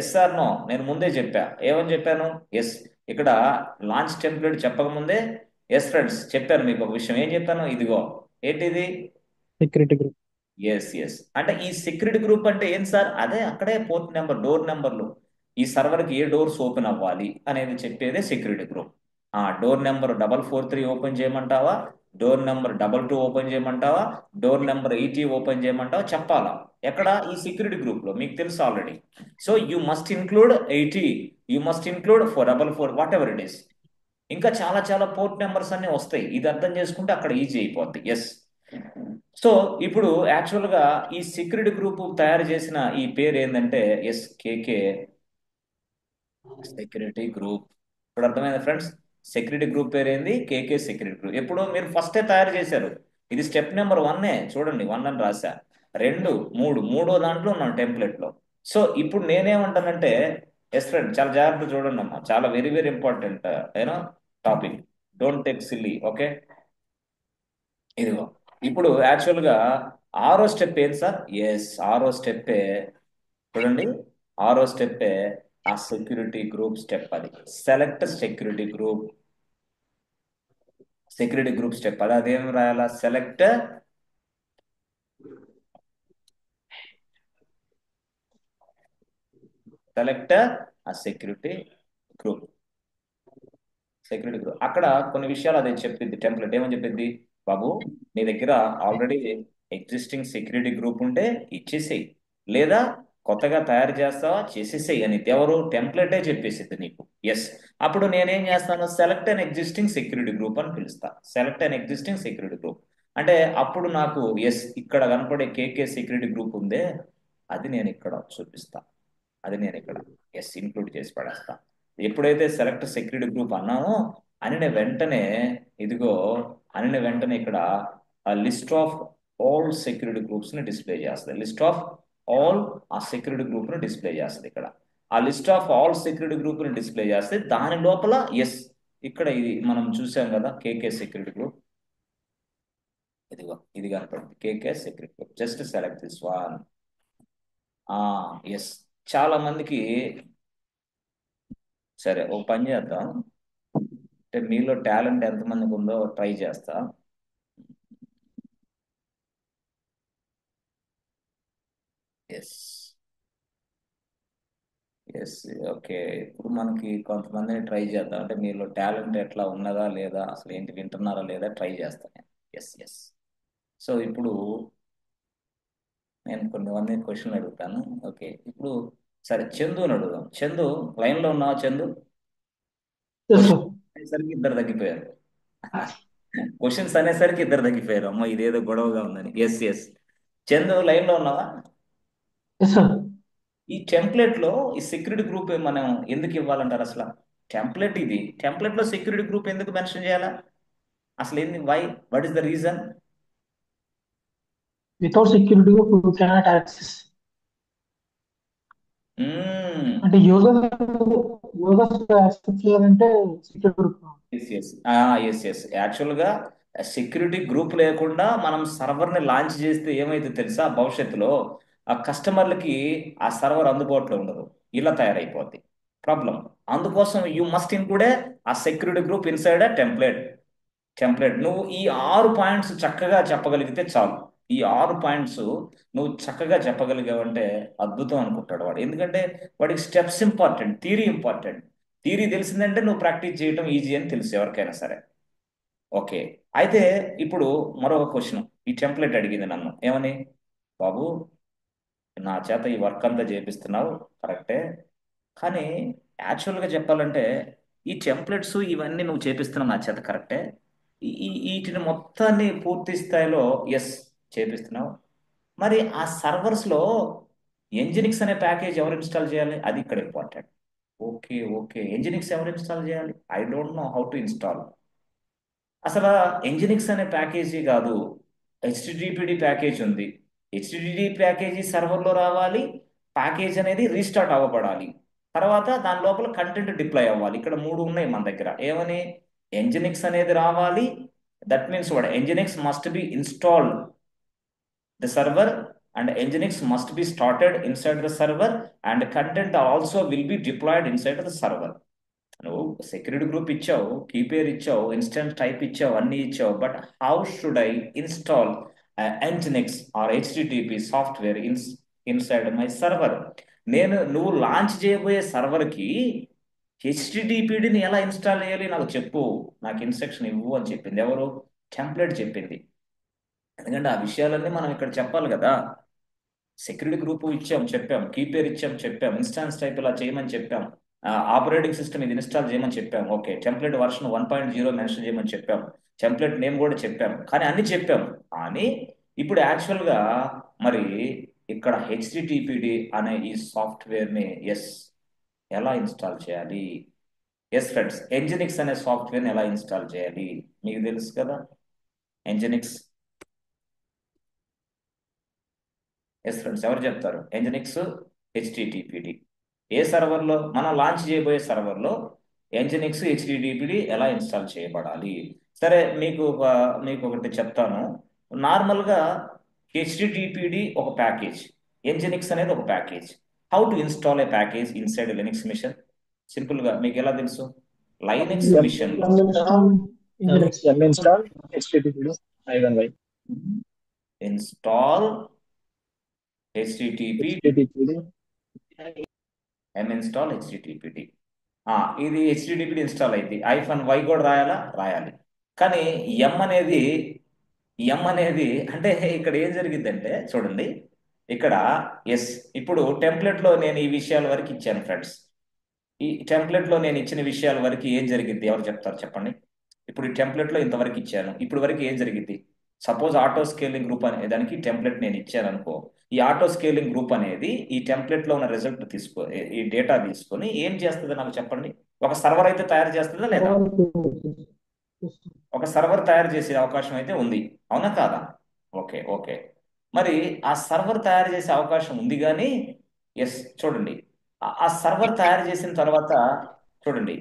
Yes or no? నేను ముందే చెప్పా. ఏమని చెప్పాను? ఎస్. ఇక్కడ లాంచ్ టెంప్లెట్ చెప్పకముందే ఎస్ ఫ్రెండ్స్ చెప్పాను మీకు ఒక విషయం. ఏం చెప్పాను? ఇదిగో ఏంటిది? Security group. Yes yes. అంటే ఈ సెక్యూరిటీ గ్రూప్ అంటే ఏం సార్? అదే అక్కడే పోర్ట్ నెంబర్, డోర్ నెంబర్లు, ఈ సర్వర్కి ఏ డోర్స్ ఓపెన్ అవ్వాలి అనేది చెప్పేదే సెక్యూరిటీ గ్రూప్. ఆ డోర్ నెంబర్ 443 ఓపెన్ చేయమంటావా, డోర్ నెంబర్ 22 ఓపెన్ చేయమంటావా, డోర్ నెంబర్ 80 ఓపెన్ చేయమంటావా చెప్పాలా. ఎక్కడ? ఈ సెక్యూరిటీ గ్రూప్ లో. మీకు తెలుసు already. So you must include 80, you must include 444, whatever it is. ఇంకా చాలా చాలా పోర్ట్ నెంబర్స్ అన్ని వస్తాయి. ఇది అర్థం చేసుకుంటే అక్కడ ఈజీ అయిపోద్ది. ఎస్. సో ఇప్పుడు యాక్చువల్ గా ఈ సెక్యూరిటీ గ్రూప్ తయారు చేసిన ఈ పేరు ఏంటంటే ఎస్ కేకే సెక్యూరిటీ గ్రూప్. ఇప్పుడు అర్థమైంది ఫ్రెండ్స్? సెక్యూరిటీ గ్రూప్ పేరు ఏంది? కేకే సెక్యూరిటీ గ్రూప్. ఎప్పుడు మీరు ఫస్టే తయారు చేశారు. ఇది స్టెప్ నెంబర్ 1 చూడండి, 1 అని రాశా. 2, 3, మూడో దాంట్లో ఉన్నాం టెంప్లెట్ లో. సో ఇప్పుడు నేనేమంటానంటే ఎస్ ఫ్రెండ్, చాలా జాగ్రత్త చూడండి అమ్మా, చాలా very very important you know topic. Don't take silly, okay? ఇదిగో ఇప్పుడు యాక్చువల్ గా ఆరో స్టెప్ ఏంటి సార్? ఎస్, ఆరో స్టెప్ చూడండి. ఆరో స్టెప్ ఆ సెక్యూరిటీ గ్రూప్ స్టెప్. అది select security group. Security group step అది. అదేం రాయాలా? సెలెక్ట్ సెలెక్ట్ ఆ సెక్యూరిటీ గ్రూప్. సెక్యూరిటీ గ్రూప్ అక్కడ కొన్ని విషయాలు అదే చెప్పింది. టెంప్లెట్ ఏమని చెప్పింది? బాబు, నీ దగ్గర ఆల్రెడీ ఎగ్జిస్టింగ్ సెక్యూరిటీ గ్రూప్ ఉంటే ఇచ్చేసేయి, లేదా కొత్తగా తయారు చేస్తావా చేసేసేయి అని ఎవరు టెంప్లెటే చెప్పేసింది నీకు. ఎస్. అప్పుడు నేనేం చేస్తాను? సెలెక్ట్ అన్ ఎగ్జిస్టింగ్ సెక్యూరిటీ గ్రూప్ అని పిలుస్తా. సెలెక్ట్ అన్ ఎగ్జిస్టింగ్ సెక్యూరిటీ గ్రూప్ అంటే అప్పుడు నాకు ఎస్ ఇక్కడ కనపడే కేకే సెక్యూరిటీ గ్రూప్ ఉందే, అది నేను ఇక్కడ చూపిస్తా. అది నేను ఇక్కడ ఎస్ ఇంక్లూడ్ చేసి పడేస్తా. ఎప్పుడైతే సెలెక్ట్ సెక్యూరిటీ గ్రూప్ అన్నామో అనిన వెంటనే ఇదిగో అనిన వెంటనే ఇక్కడ list of all security groups ని డిస్ప్లే చేస్తుంది. లిస్ట్ ఆఫ్ ఆల్ ఆ సెక్యూరిటీ గ్రూప్ ని డిస్ప్లే చేస్తుంది. ఇక్కడ ఆ list of all security group ని డిస్ప్లే చేస్తే దాని లోపల ఎస్ ఇక్కడ ఇది మనం చూసాం కదా కేకే సెక్యూరిటీ గ్రూప్. ఇదిగో ఇది కనపడుతుంది కేకే security group. Just select this one. Yes. చాలా మందికి సరే ఓ పని చేద్దాం. అంటే మీలో టాలెంట్ ఎంతమందికి ఉందో ట్రై చేస్తా. Yes yes. ఓకే. ఇప్పుడు మనకి కొంతమందిని ట్రై చేద్దాం. అంటే మీలో టాలెంట్ ఎట్లా ఉన్నదా లేదా, అసలు ఏంటి వింటున్నారా లేదా ట్రై చేస్తాను నేను. Yes yes. సో ఇప్పుడు నేను కొన్ని మంది క్వశ్చన్లు అడుగుతాను. ఓకే. ఇప్పుడు సరే చందుని అడుగుదాం. చందు, లైన్లో ఉన్నావా చందు? Yes, question sir. అనేసరికి ఇద్దరు తగ్గిపోయారు. క్వశ్చన్స్ అనేసరికి ఇద్దరు తగ్గిపోయారు. అమ్మ ఇదేదో గొడవగా ఉందని. Yes yes. చందు లైన్లో ఉన్నావా? Yes, sir. ఈ టెంప్లెట్ లో ఈ సెక్యూరిటీ గ్రూప్ మనం ఎందుకు ఇవ్వాలంటారు అసలు? టెంప్లెట్ ఇది. టెంప్లెట్ లో సెక్యూరిటీ గ్రూప్ ఎందుకు మెన్షన్ చేయాలా? అసలు ఏంది? Why? What is the reason? Without security group, you cannot access. అంటే యూజర్స్ యాక్సెస్ చేయాలంటే security group. Yes yes. Yes yes. Actual గా సెక్యూరిటీ గ్రూప్ లేకుండా మనం సర్వర్ ని లాంచ్ చేస్తే ఏమైతే తెలుసా? భవిష్యత్తులో ఆ కస్టమర్లకి ఆ సర్వర్ అందుబాటులో ఉండదు. ఇలా తయారైపోద్ది ప్రాబ్లం. అందుకోసం యూ మస్ట్ ఇన్క్లూడ్ ఆ సెక్యూరిటీ గ్రూప్ ఇన్సైడ్ అ టెంప్లెట్. టెంప్లెట్ నువ్వు ఈ 6 పాయింట్స్ చక్కగా చెప్పగలిగితే చాలు. ఈ 6 పాయింట్స్ నువ్వు చక్కగా చెప్పగలిగావంటే అద్భుతం అనుకుంటాడు వాడు. ఎందుకంటే వాడికి steps important, theory important. Theory తెలిసిందంటే నువ్వు ప్రాక్టీస్ చేయడం ఈజీ అని తెలుసు ఎవరికైనా సరే. ఓకే. అయితే ఇప్పుడు మరొక క్వశ్చన్. ఈ టెంప్లెట్ అడిగింది నన్ను ఏమని, బాబు నా చేత ఈ వర్క్ అంతా చేపిస్తున్నావు కరెక్టే, కానీ యాక్చువల్గా చెప్పాలంటే ఈ టెంప్లెట్స్ ఇవన్నీ నువ్వు చేపిస్తున్నావు నా చేత కరెక్టే, వీటిని మొత్తాన్ని పూర్తి స్థాయిలో ఎస్ చేపిస్తున్నావు. మరి ఆ సర్వర్స్లో ఎంజినిక్స్ అనే ప్యాకేజ్ ఎవరు ఇన్స్టాల్ చేయాలి, అది ఇక్కడ ఇంపార్టెంట్. ఓకే ఓకే, ఎంజినిక్స్ ఎవరు ఇన్స్టాల్ చేయాలి, I don't know how to install. అసలు ఎంజినిక్స్ అనే ప్యాకేజీ కాదు, హెచ్టిటిపిడి ప్యాకేజ్ ఉంది. హెచ్టిటిపి ప్యాకేజీ సర్వర్లో రావాలి, ప్యాకేజ్ అనేది రీస్టార్ట్ అవ్వబడాలి, తర్వాత దాని లోపల కంటెంట్ డిప్లాయ్ అవ్వాలి. ఇక్కడ 3 ఉన్నాయి మన దగ్గర. ఏమని, ఎంజినిక్స్ అనేది రావాలి, that means what, nginx must be installed the server and nginx must be started inside the server and content also will be deployed inside the server. నువ్వు సెక్యూరిటీ గ్రూప్ ఇచ్చావు, కీ పేర్ ఇచ్చావు, ఇన్స్టెన్స్ టైప్ ఇచ్చావు, అన్ని ఇచ్చావు, but how should I install nginx or HTTP software inside my server? నువ్వు లాంచ్ చేయబోయే సర్వర్కి హెచ్టిటిపిడిని ఎలా ఇన్స్టాల్ చేయాలి నాకు చెప్పు, నాకు ఇన్స్ట్రక్షన్ ఇవ్వు అని చెప్పింది ఎవరు, టెంప్లెట్ చెప్పింది. ఎందుకంటే ఆ విషయాలన్నీ మనం ఇక్కడ చెప్పాలి కదా. సెక్యూరిటీ గ్రూప్ ఇచ్చాం చెప్పాం, కీ పేర్ ఇచ్చాం చెప్పాం, ఇన్స్టాన్స్ టైప్ ఇలా చేయమని చెప్పాం, ఆపరేటింగ్ సిస్టమ్ ఇది ఇన్స్టాల్ చేయమని చెప్పాం, ఓకే, టెంప్లెట్ వర్షన్ 1.0 మెన్షన్ చేయమని చెప్పాం, టెంప్లెట్ నేమ్ కూడా చెప్పాం, కానీ అన్ని చెప్పాం. కానీ ఇప్పుడు యాక్చువల్గా మరి ఇక్కడ హెచ్టిటిపిడి అనే ఈ సాఫ్ట్వేర్ని ఎస్ ఎలా ఇన్స్టాల్ చేయాలి? ఎస్ ఫ్రెండ్స్, ఎంజినిక్స్ అనే సాఫ్ట్వేర్ని ఎలా ఇన్స్టాల్ చేయాలి మీకు తెలుసు కదా. ఎంజినిక్స్, ఎస్ ఫ్రెండ్స్ ఎవరు చెప్తారు? ఎంజినిక్స్ హెచ్టిటిపిడి ఏ సర్వర్లో, మనం లాంచ్ చేయబోయే సర్వర్లో ఎంజినిక్స్ హెచ్టిటిపిడి ఎలా ఇన్స్టాల్ చేయబడాలి? సరే మీకు ఒకటి చెప్తాను. నార్మల్గా హెచ్టిటిపిడి ఒక ప్యాకేజ్, ఎంజినిక్స్ అనేది ఒక package. How to install a package inside Linux machine? సింపుల్గా మీకు ఎలా తెలుసు, లైనక్స్ మిషన్లో Install http i1y install HTTP http install HTTPD. ఇది హెచ్టిటిపిడి ఇన్స్టాల్ అయింది, -y కూడా రాయాలి. కానీ ఎం అనేది అంటే ఇక్కడ ఏం జరిగిందంటే చూడండి, ఇక్కడ ఎస్, ఇప్పుడు టెంప్లెట్లో నేను ఈ విషయాల వరకు ఇచ్చాను ఫ్రెండ్స్. ఈ టెంప్లెట్లో నేను ఇచ్చిన విషయాల వరకు ఏం జరిగింది ఎవరు చెప్తారు చెప్పండి. ఇప్పుడు ఈ టెంప్లెట్లో ఇంతవరకు ఇచ్చాను, ఇప్పుడు వరకు ఏం జరిగింది? సపోజ్ ఆటో స్కేలింగ్ గ్రూప్ అనే దానికి టెంప్లెట్ నేను ఇచ్చాను అనుకో. ఈ ఆటో స్కేలింగ్ గ్రూప్ అనేది ఈ టెంప్లెట్లో ఉన్న రిజల్ట్ ఈ డేటా తీసుకొని ఏం చేస్తుంది నాకు చెప్పండి. ఒక సర్వర్ అయితే తయారు చేస్తుందా లేదా? ఒక సర్వర్ తయారు చేసే అవకాశం అయితే ఉంది, అవునా కాదా? ఓకే ఓకే, మరి ఆ సర్వర్ తయారు చేసే అవకాశం ఉంది కానీ ఎస్ చూడండి, ఆ సర్వర్ తయారు చేసిన తర్వాత చూడండి,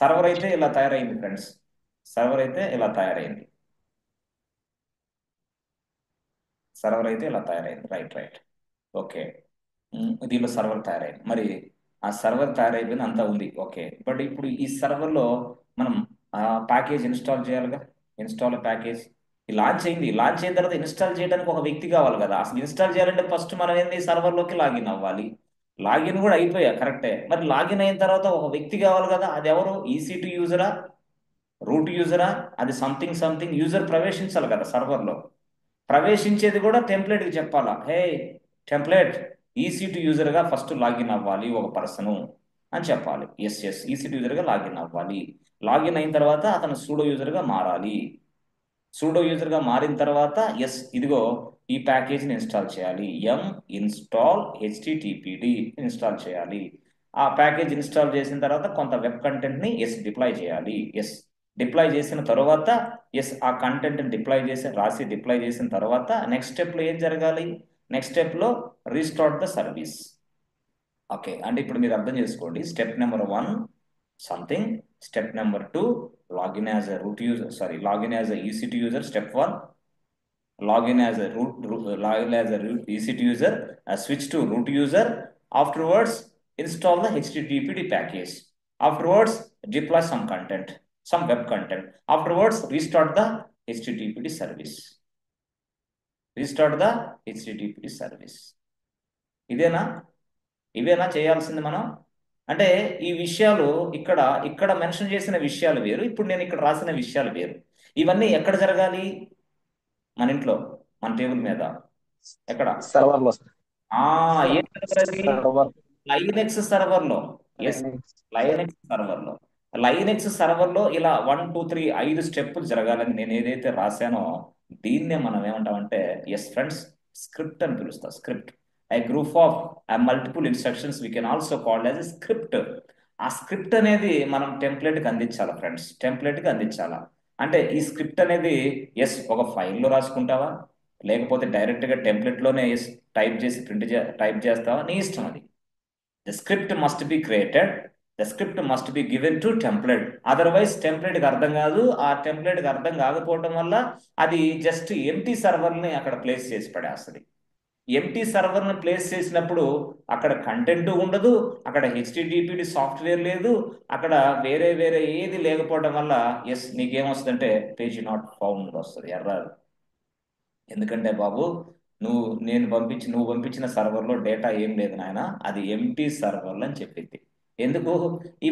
సర్వర్ అయితే ఇలా తయారైంది ఫ్రెండ్స్, సర్వర్ అయితే ఇలా తయారైంది, సర్వర్ అయితే ఇలా తయారైంది, రైట్ రైట్, ఓకే. దీనిలో సర్వర్ తయారైంది, మరి ఆ సర్వర్ తయారైపోయింది అంతా ఉంది, ఓకే. బట్ ఇప్పుడు ఈ సర్వర్లో మనం ప్యాకేజ్ ఇన్స్టాల్ చేయాలిగా, ఇన్స్టాల్ ప్యాకేజ్. ఈ లాంచ్ అయింది, లాంచ్ అయిన తర్వాత ఇన్స్టాల్ చేయడానికి ఒక వ్యక్తి కావాలి కదా. అసలు ఇన్స్టాల్ చేయాలంటే ఫస్ట్ మనం ఏంది, సర్వర్లోకి లాగిన్ అవ్వాలి. లాగిన్ కూడా అయిపోయా కరెక్టే, మరి లాగిన్ అయిన తర్వాత ఒక వ్యక్తి కావాలి కదా, అది ఎవరు? ఈసీ2 యూజరా, రూట్ యూజరా, అది సంథింగ్ సంథింగ్ యూజర్ ప్రవేశించాలి కదా సర్వర్లో. ప్రవేశించేది కూడా టెంప్లెట్కి చెప్పాలా, హే టెంప్లెట్ ఈసీ2 యూజర్గా ఫస్ట్ లాగిన్ అవ్వాలి ఒక పర్సను అని చెప్పాలి. ఎస్ ఎస్, ఈసీ2 యూజర్గా లాగిన్ అవ్వాలి. లాగిన్ అయిన తర్వాత అతను సూడో యూజర్గా మారాలి. సూడో యూజర్గా మారిన తర్వాత ఎస్ ఇదిగో ఈ ప్యాకేజ్ని ఇన్స్టాల్ చేయాలి, ఎం ఇన్స్టాల్ హెచ్టిటిపిడి ఇన్స్టాల్ చేయాలి. ఆ ప్యాకేజ్ ఇన్స్టాల్ చేసిన తర్వాత కొంత వెబ్ కంటెంట్ని ఎస్ డిప్లాయ్ చేయాలి. ఎస్ డిప్లాయ్ చేసిన తర్వాత ఎస్ ఆ కంటెంట్ డిప్లాయ్ చేసిన తర్వాత నెక్స్ట్ స్టెప్లో ఏం జరగాలి? నెక్స్ట్ స్టెప్లో రీస్టార్ట్ ద సర్వీస్. ఓకే, అంటే ఇప్పుడు మీరు అర్థం చేసుకోండి. Step number 1 something, step number 2 login as a root user, sorry, login as a EC2 user, step 1 login as a EC2 user, switch to root user, afterwards install the HTTPD package, afterwards deploy some content. some web content. Afterwards, restart the HTTPD service. Restart the HTTPD service. ఇవేనా చేయాల్సింది మనం? అంటే ఈ విషయాలు ఇక్కడ ఇక్కడ మెన్షన్ చేసిన విషయాలు వేరు, ఇప్పుడు నేను ఇక్కడ రాసిన విషయాలు వేరు. ఇవన్నీ ఎక్కడ జరగాలి? మన ఇంట్లో, మన టేబుల్ మీద. ఎక్కడ? సర్వర్ లో ఏం జరగాలి? లైనెక్స్ సర్వర్లో. ఎస్, లైనెక్స్ సర్వర్లో ఇలా 1 2 3 5 స్టెప్పులు జరగాలని నేను ఏదైతే రాశానో దీన్నే మనం ఏమంటామంటే, ఎస్ ఫ్రెండ్స్, స్క్రిప్ట్ అని పిలుస్తాం. Script, a group of multiple instructions we can also call as a script. ఆ స్క్రిప్ట్ అనేది మనం టెంప్లెట్కి అందించాలా ఫ్రెండ్స్, టెంప్లెట్కి అందించాలా. అంటే ఈ స్క్రిప్ట్ అనేది ఎస్ ఒక ఫైల్లో రాసుకుంటావా, లేకపోతే డైరెక్ట్గా టెంప్లెట్లోనే ఎస్ టైప్ చేసి టైప్ చేస్తావా, నీ ఇష్టం అది. The script must be created, the script must be given to template. Otherwise టెంప్లెట్కి అర్థం కాదు. ఆ టెంప్లెట్కి అర్థం కాకపోవడం వల్ల అది జస్ట్ ఎంటీ సర్వర్ని అక్కడ ప్లేస్ చేసి పడేస్తుంది. ఎంటీ సర్వర్ని ప్లేస్ చేసినప్పుడు అక్కడ కంటెంట్ ఉండదు, అక్కడ హెచ్టిటిపిడి సాఫ్ట్వేర్ లేదు, అక్కడ వేరే వేరే ఏది లేకపోవడం వల్ల ఎస్ నీకేమొస్తుందంటే పేజ్ నాట్ ఫౌండ్ వస్తుంది, ఎర్రర్. ఎందుకంటే బాబు నువ్వు పంపించిన సర్వర్లో డేటా ఏం లేదు నాయన, అది ఎంటీ సర్వర్లు అని చెప్పింది. ఎందుకు?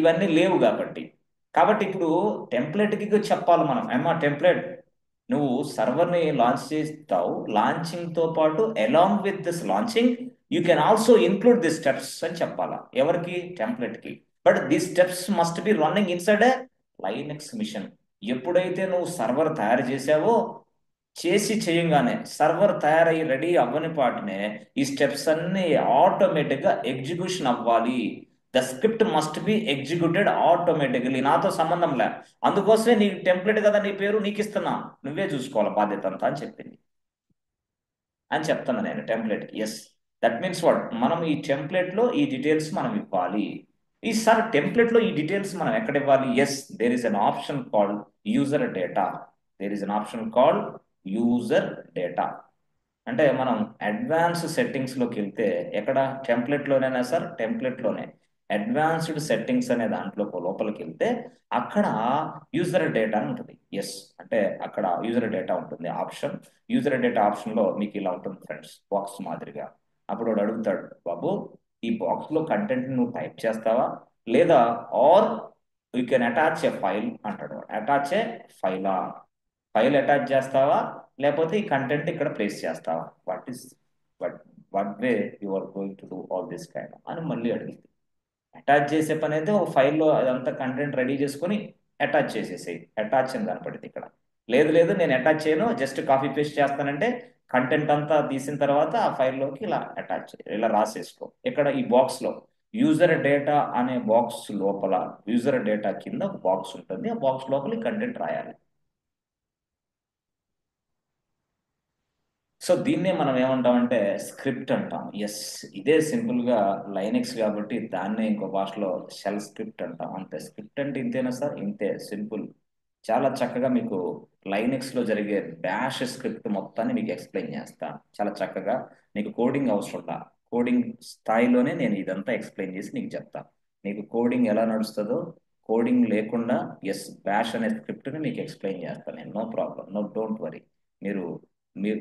ఇవన్నీ లేవు కాబట్టి. ఇప్పుడు టెంప్లెట్కి చెప్పాలి మనం, ఏమా టెంప్లెట్ నువ్వు సర్వర్ని లాంచ్ చేస్తావు, లాంచింగ్ తో పాటు along with this launching you can also include the steps అని చెప్పాలా. ఎవరికి? టెంప్లెట్ కి. But this steps must be running inside a Linux machine. ఎప్పుడైతే నువ్వు సర్వర్ తయారు చేసావో, చేయంగానే సర్వర్ తయారయ్యి రెడీ అవ్వని పాటనే ఈ స్టెప్స్ అన్ని ఆటోమేటిక్గా ఎగ్జిక్యూషన్ అవ్వాలి. The script must be executed automatically. నాతో సంబంధం లే, అందుకోసమే నీ టెంప్లెట్ కదా, నీ పేరు నీకు ఇస్తున్నా, నువ్వే చూసుకోవాలి బాధ్యత అంతా అని చెప్పింది అని చెప్తున్నా నేను టెంప్లెట్కి. ఎస్, దట్ మీన్స్ వాట్, మనం ఈ టెంప్లెట్లో ఈ డీటెయిల్స్ మనం ఇవ్వాలి. ఈసారి టెంప్లెట్లో ఈ డీటెయిల్స్ మనం ఎక్కడ ఇవ్వాలి? Yes, there is an option called user data. There is an option called user data. అంటే మనం అడ్వాన్స్ సెట్టింగ్స్లోకి వెళ్తే, ఎక్కడ? టెంప్లెట్లోనేనా సార్? టెంప్లెట్లోనే అడ్వాన్స్డ్ సెట్టింగ్స్ అనే దాంట్లో లోపలికి వెళ్తే అక్కడ యూజర్ డేటా ఉంటుంది. ఎస్, అంటే అక్కడ యూజర్ డేటా ఉంటుంది ఆప్షన్. యూజర్ డేటా ఆప్షన్లో మీకు ఇలా ఉంటుంది ఫ్రెండ్స్, బాక్స్ మాదిరిగా. అప్పుడు వాడు అడుగుతాడు, బాబు ఈ బాక్స్లో కంటెంట్ నువ్వు టైప్ చేస్తావా, లేదా or you can attach a file అంటాడు. అటాచ్ ఏ ఫైలా, ఫైల్ అటాచ్ చేస్తావా, లేకపోతే ఈ కంటెంట్ ఇక్కడ ప్లేస్ చేస్తావా, what way you are going to do all this kind అని మళ్ళీ అడిగింది. అటాచ్ చేసే పని అయితే ఒక ఫైల్లో అదంతా కంటెంట్ రెడీ చేసుకొని అటాచ్ చేసేసేయి, అటాచ్ అని కనపడింది ఇక్కడ. లేదు నేను అటాచ్ చేయను, జస్ట్ కాపీ పేస్ట్ చేస్తానంటే కంటెంట్ అంతా తీసిన తర్వాత ఆ ఫైల్లోకి ఇలా అటాచ్ ఇలా రాసేసుకో. ఇక్కడ ఈ బాక్స్లో యూజర్ డేటా అనే బాక్స్ లోపల, యూజర్ డేటా కింద ఒక బాక్స్ ఉంటుంది, ఆ బాక్స్ లోపల కంటెంట్ రాయాలి. సో దీన్నే మనం ఏమంటామంటే స్క్రిప్ట్ అంటాం. ఎస్, ఇదే సింపుల్గా లైనెక్స్ కాబట్టి దాన్నే ఇంకో భాషలో షెల్ స్క్రిప్ట్ అంటాం. అంతే. స్క్రిప్ట్ అంటే ఇంతేనా సార్? ఇంతే, సింపుల్. చాలా చక్కగా మీకు లైనెక్స్లో జరిగే బ్యాష్ స్క్రిప్ట్ మొత్తాన్ని మీకు ఎక్స్ప్లెయిన్ చేస్తా చాలా చక్కగా. నీకు కోడింగ్ అవసరం, కోడింగ్ స్థాయిలోనే నేను ఇదంతా ఎక్స్ప్లెయిన్ చేసి నీకు చెప్తా. నీకు కోడింగ్ ఎలా నడుస్తుందో కోడింగ్ లేకుండా ఎస్ బ్యాష్ అనే స్క్రిప్ట్ని మీకు ఎక్స్ప్లెయిన్ చేస్తాను నేను. No problem, no don't worry. మీరు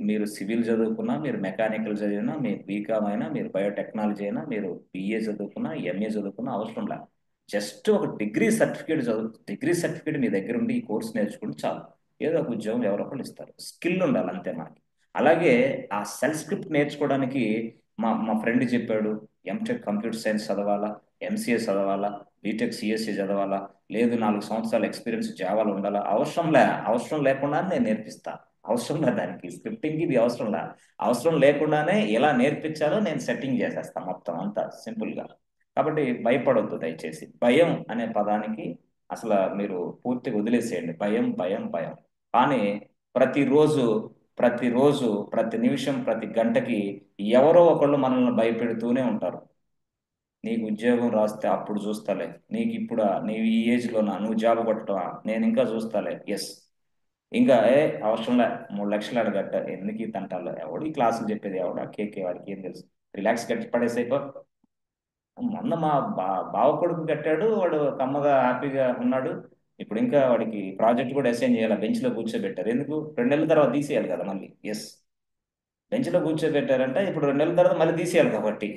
మీరు సివిల్ చదువుకున్నా, మీరు మెకానికల్ చదివినా, మీరు బీకామ్ అయినా, మీరు బయోటెక్నాలజీ అయినా, మీరు బిఏ చదువుకున్నా, ఎంఏ చదువుకున్నా అవసరం లేదు. జస్ట్ ఒక డిగ్రీ సర్టిఫికేట్ మీ దగ్గర ఉండి ఈ కోర్స్ నేర్చుకుంటే చాలు, ఏదో ఒక ఉద్యోగం ఎవరో ఒకళ్ళు ఇస్తారు. స్కిల్ ఉండాలి అంతే మనకి. అలాగే ఆ సెల్ స్క్రిప్ట్ నేర్చుకోవడానికి మా ఫ్రెండ్ చెప్పాడు, ఎంటెక్ కంప్యూటర్ సైన్స్ చదవాలా, ఎంసీఏ చదవాలా, బీటెక్ సిఎస్సి చదవాలా, లేదు 4 సంవత్సరాల ఎక్స్పీరియన్స్ జావాలో ఉండాలా. అవసరం లేకుండా నేను నేర్పిస్తా. అవసరం లేదు దానికి, స్క్రిప్టింగ్కి ఇది అవసరం లేకుండానే ఎలా నేర్పించాలో నేను సెట్టింగ్ చేసేస్తా మొత్తం అంతా సింపుల్గా. కాబట్టి భయపడొద్దు దయచేసి. భయం అనే పదానికి అసలు మీరు పూర్తిగా వదిలేసేయండి. భయం భయం భయం. కానీ ప్రతిరోజు ప్రతి నిమిషం ప్రతి గంటకి ఎవరో ఒకళ్ళు మనల్ని భయపెడుతూనే ఉంటారు. నీకు ఉద్యోగం రాస్తే అప్పుడు చూస్తాలే, నీకు ఇప్పుడు నీవు ఈ ఏజ్లోనా, నువ్వు జాబ్ కొట్టవా, నేను ఇంకా చూస్తాలే. ఎస్, ఇంకా అవసరంలే 3 లక్షలు అడగట్ట, ఎందుకు ఈ తంటాలో, ఎవడు ఈ క్లాసులు చెప్పేది, ఎవడా కేకే, వాడికి ఏం తెలుసు, రిలాక్స్ కట్టి పడేసేపో. మొన్న మా బావ కొడుకు కట్టాడు, వాడు కమ్మగా హ్యాపీగా ఉన్నాడు. ఇప్పుడు ఇంకా వాడికి ప్రాజెక్ట్ కూడా అసైన్ చేయాలి, బెంచ్లో కూర్చోబెట్టారు. ఎందుకు? 2 నెలల తర్వాత తీసేయాలి కదా మళ్ళీ. ఎస్, బెంచ్లో కూర్చోబెట్టారంటే ఇప్పుడు 2 నెలల తర్వాత మళ్ళీ తీసేయాలి కాబట్టి.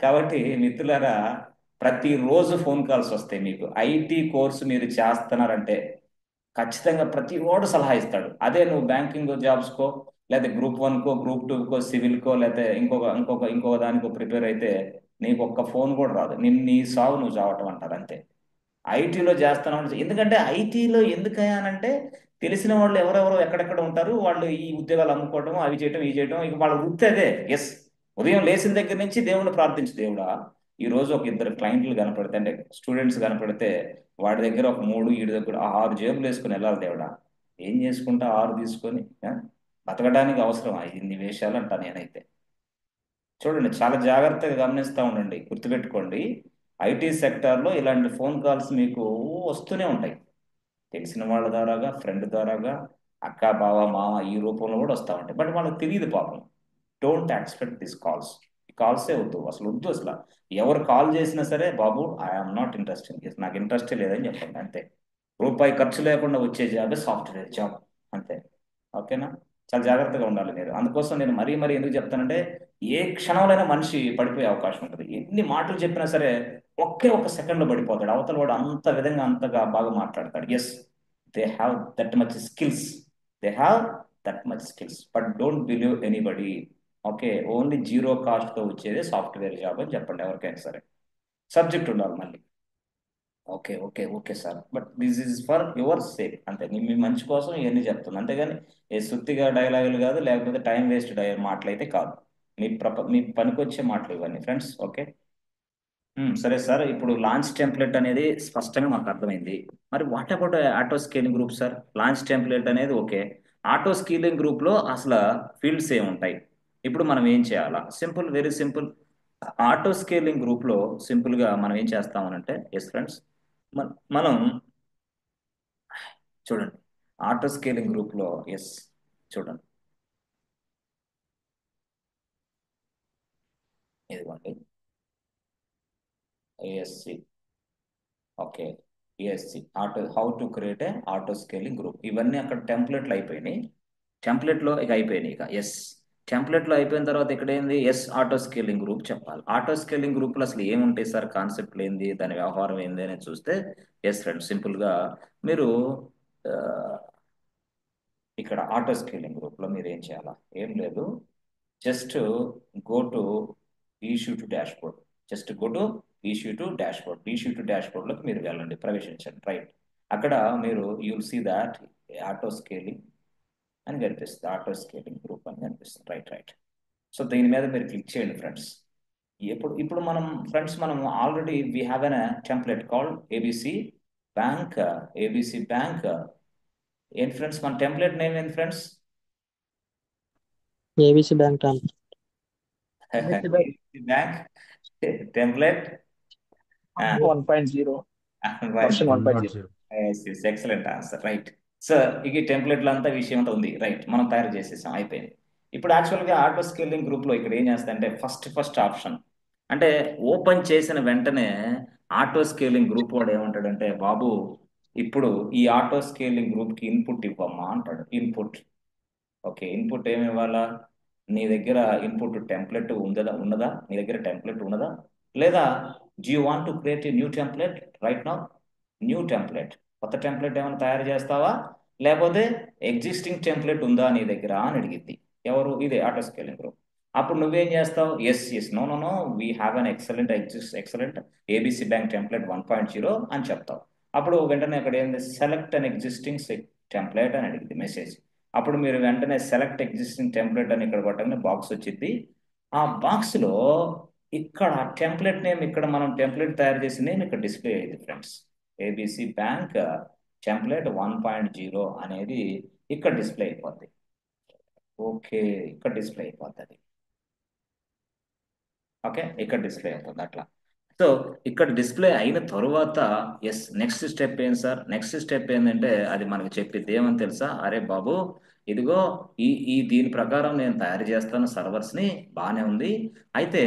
కాబట్టి మిత్రులారా, ప్రతిరోజు ఫోన్ కాల్స్ వస్తాయి మీకు. ఐటీ కోర్సు మీరు చేస్తున్నారంటే ఖచ్చితంగా ప్రతి వాడు సలహా ఇస్తాడు. అదే నువ్వు బ్యాంకింగ్ జాబ్స్కో, లేకపోతే గ్రూప్ 1కో, గ్రూప్ 2కో, సివిల్కో, లేకపోతే ఇంకొక దానికో ప్రిపేర్ అయితే నీకు ఒక్క ఫోన్ కూడా రాదు. నీ సావు నువ్వు చావటం అంటారు అంతే. ఐటీలో చేస్తాను. ఎందుకంటే ఐటీలో ఎందుకయ్యానంటే తెలిసిన వాళ్ళు ఎవరెవరో ఎక్కడెక్కడ ఉంటారు, వాళ్ళు ఈ ఉద్యోగాలు అమ్ముకోవడం, అవి చేయటం, ఇవి చేయటం, ఇక వాళ్ళ వృత్తి అదే. ఎస్, ఉదయం లేచిన దగ్గర నుంచి దేవుని ప్రార్థించు, దేవుడా ఈ రోజు ఒక 2 క్లయింట్లు కనపడితే, అంటే స్టూడెంట్స్ కనపడితే వాడి దగ్గర ఒక 3, వీడి దగ్గర 6 జేబులు వేసుకుని వెళ్ళాలి. దేవుడా ఏం చేసుకుంటా 6 తీసుకొని బతకడానికి అవసరం ఇన్ని వేషాలు అంటా నేనైతే. చూడండి, చాలా జాగ్రత్తగా గమనిస్తూ ఉండండి, గుర్తుపెట్టుకోండి. ఐటీ సెక్టార్లో ఇలాంటి ఫోన్ కాల్స్ మీకు వస్తూనే ఉంటాయి. తెలిసిన వాళ్ళ ద్వారాగా, ఫ్రెండ్ ద్వారాగా, అక్క, బావ, మామ ఈ రూపంలో కూడా వస్తూ ఉంటాయి. బట్ వాళ్ళకి తెలియదు పాపం. Don't accept this calls. ఈ కాల్సే వద్దు, అసలు వద్దు. అసలు ఎవరు కాల్ చేసినా సరే, బాబు ఐఎమ్ నాట్ ఇంట్రెస్టెడ్, నాకు ఇంట్రెస్టే లేదని చెప్పండి అంతే. రూపాయి ఖర్చు లేకుండా వచ్చే జాబే సాఫ్ట్వేర్ జాబ్, అంతే. ఓకేనా? చాలా జాగ్రత్తగా ఉండాలి మీరు. అందుకోసం నేను మరీ మరీ ఎందుకు చెప్తానంటే, ఏ క్షణంలోనైనా మనిషి పడిపోయే అవకాశం ఉంటుంది. ఎన్ని మాటలు చెప్పినా సరే ఒకే ఒక సెకండ్లో పడిపోతాడు. అవతల వాడు అంత విధంగా అంతగా బాగా మాట్లాడతాడు. Yes, they have that much skills, they have that much skills, but don't believe anybody. Okay, only zero కాస్ట్తో వచ్చేది సాఫ్ట్వేర్ జాబ్ అని చెప్పండి ఎవరికైనా సరే. సబ్జెక్ట్ ఉండాలి మళ్ళీ. Okay okay okay sir, but this is for your sake అంతే. మీ మంచి కోసం ఇవన్నీ చెప్తుంది, అంతేగాని ఏ సుత్తిగా డైలాగులు కాదు, లేకపోతే టైం వేస్ట్ మాటలు అయితే కాదు. మీ పనికొచ్చే మాటలు ఇవన్నీ ఫ్రెండ్స్. ఓకే. సరే సార్, ఇప్పుడు లాంచ్ టెంప్లెట్ అనేది స్పష్టంగా మాకు అర్థమైంది. మరి what about auto scaling group sir? Launch template అనేది ఓకే, ఆటో స్కేలింగ్ గ్రూప్లో అసలు ఫీల్డ్స్ ఏముంటాయి? ఇప్పుడు మనం ఏం చేయాలా? Simple, very simple. Auto scaling గ్రూప్లో సింపుల్గా మనం ఏం చేస్తామనంటే, ఎస్ ఫ్రెండ్స్, మనం చూడండి, ఆటో స్కేలింగ్ గ్రూప్లో ఎస్ చూడండి, ఇదిగోండి ASC. Okay, ASC auto, how to create a auto scaling group. ఇవన్నీ అక్కడ టెంప్లెట్లు అయిపోయినాయి. టెంప్లెట్లో ఇక అయిపోయినాయి. ఇక ఎస్, టెంప్లెట్లో అయిపోయిన తర్వాత ఇక్కడ ఏంది? ఎస్, ఆటో స్కేలింగ్ గ్రూప్ చెప్పాలి. ఆటో స్కేలింగ్ గ్రూప్లో అసలు ఏముంటాయి సార్? కాన్సెప్ట్లు ఏంది, దాని వ్యవహారం ఏంది అని చూస్తే, ఎస్ ఫ్రెండ్స్, సింపుల్గా మీరు ఆ, ఇక్కడ ఆటో స్కేలింగ్ గ్రూప్లో మీరు ఏం చేయాలా? ఏం లేదు, just go to issue to dashboard. Just go to issue to dashboard. Issue to డాష్బోర్డ్లోకి మీరు వెళ్ళండి, ప్రవేశించండి. రైట్, అక్కడ మీరు you'll see that auto scaling అని కనిపిస్తుంది, ఆటో స్కేలింగ్ గ్రూప్ అని కనిపిస్తుంది. Right right. సో దీని మీద మీరు క్లిక్ చేయండి ఫ్రెండ్స్. ఇప్పుడు మనం ఫ్రెండ్స్, మనం already we have an template called ABC bank. ABC bank ఏంటి ఫ్రెండ్స్? మన టెంప్లెట్ నేమ్ ఏంటి friends? ABC bank term. ABC bank template 1.0 version 1.0. Excellent answer. Right. So ఇక టెంప్లెట్లు అంతా విషయం అంతా ఉంది. రైట్, మనం తయారు చేసేసాం, అయిపోయింది. ఇప్పుడు యాక్చువల్గా ఆటో స్కేలింగ్ గ్రూప్లో ఇక్కడ ఏం చేస్తాయంటే, ఫస్ట్ ఆప్షన్ అంటే ఓపెన్ చేసిన వెంటనే ఆటో స్కేలింగ్ గ్రూప్ వాడు ఏమంటాడంటే, బాబు ఇప్పుడు ఈ ఆటో స్కేలింగ్ గ్రూప్కి ఇన్పుట్ ఇవ్వమ్మా అంటాడు. ఇన్పుట్. ఓకే, ఇన్పుట్ ఏమి ఇవ్వాలా? నీ దగ్గర ఇన్పుట్ టెంప్లెట్ ఉన్నదా? నీ దగ్గర టెంప్లెట్ ఉన్నదా? లేదా do you want to create a new template right now? New template, కొత్త టెంప్లెట్ ఏమైనా తయారు చేస్తావా? లేకపోతే ఎగ్జిస్టింగ్ టెంప్లెట్ ఉందా నీ దగ్గర అని అడిగింది. ఎవరు? ఇదే ఆటో స్కేలింగ్ గ్రూప్. అప్పుడు నువ్వేం చేస్తావు? Yes yes, no no no, we have an excellent ABC bank template 1.0 అని చెప్తావు. అప్పుడు వెంటనే అక్కడ ఏంది? సెలెక్ట్ అన్ ఎగ్జిస్టింగ్ టెంప్లెట్ అని అడిగింది మెసేజ్. అప్పుడు మీరు వెంటనే సెలెక్ట్ ఎగ్జిస్టింగ్ టెంప్లెట్ అని ఇక్కడ కొట్టగానే బాక్స్ వచ్చింది. ఆ బాక్స్లో ఇక్కడ టెంప్లెట్ నేమ్, ఇక్కడ మనం టెంప్లెట్ తయారు చేసిన నేమ్ ఇక్కడ డిస్ప్లే అయ్యింది ఫ్రెండ్స్. ఏబిసి బ్యాంక్ టెంప్లెట్ 1.0 అనేది ఇక్కడ డిస్ప్లే అయిపోద్ది. ఓకే, ఇక్కడ డిస్ప్లే అయిపోతుంది. ఓకే, ఇక్కడ డిస్ప్లే అవుతుంది అట్లా. సో ఇక్కడ డిస్ప్లే అయిన తరువాత ఎస్ నెక్స్ట్ స్టెప్ ఏంటి సార్? నెక్స్ట్ స్టెప్ ఏంటంటే అది మనకు చెప్పిద్ది ఏమని తెలుసా? అరే బాబు, ఇదిగో ఈ దీని ప్రకారం నేను తయారు చేస్తాను సర్వర్స్ ని, బాగానే ఉంది. అయితే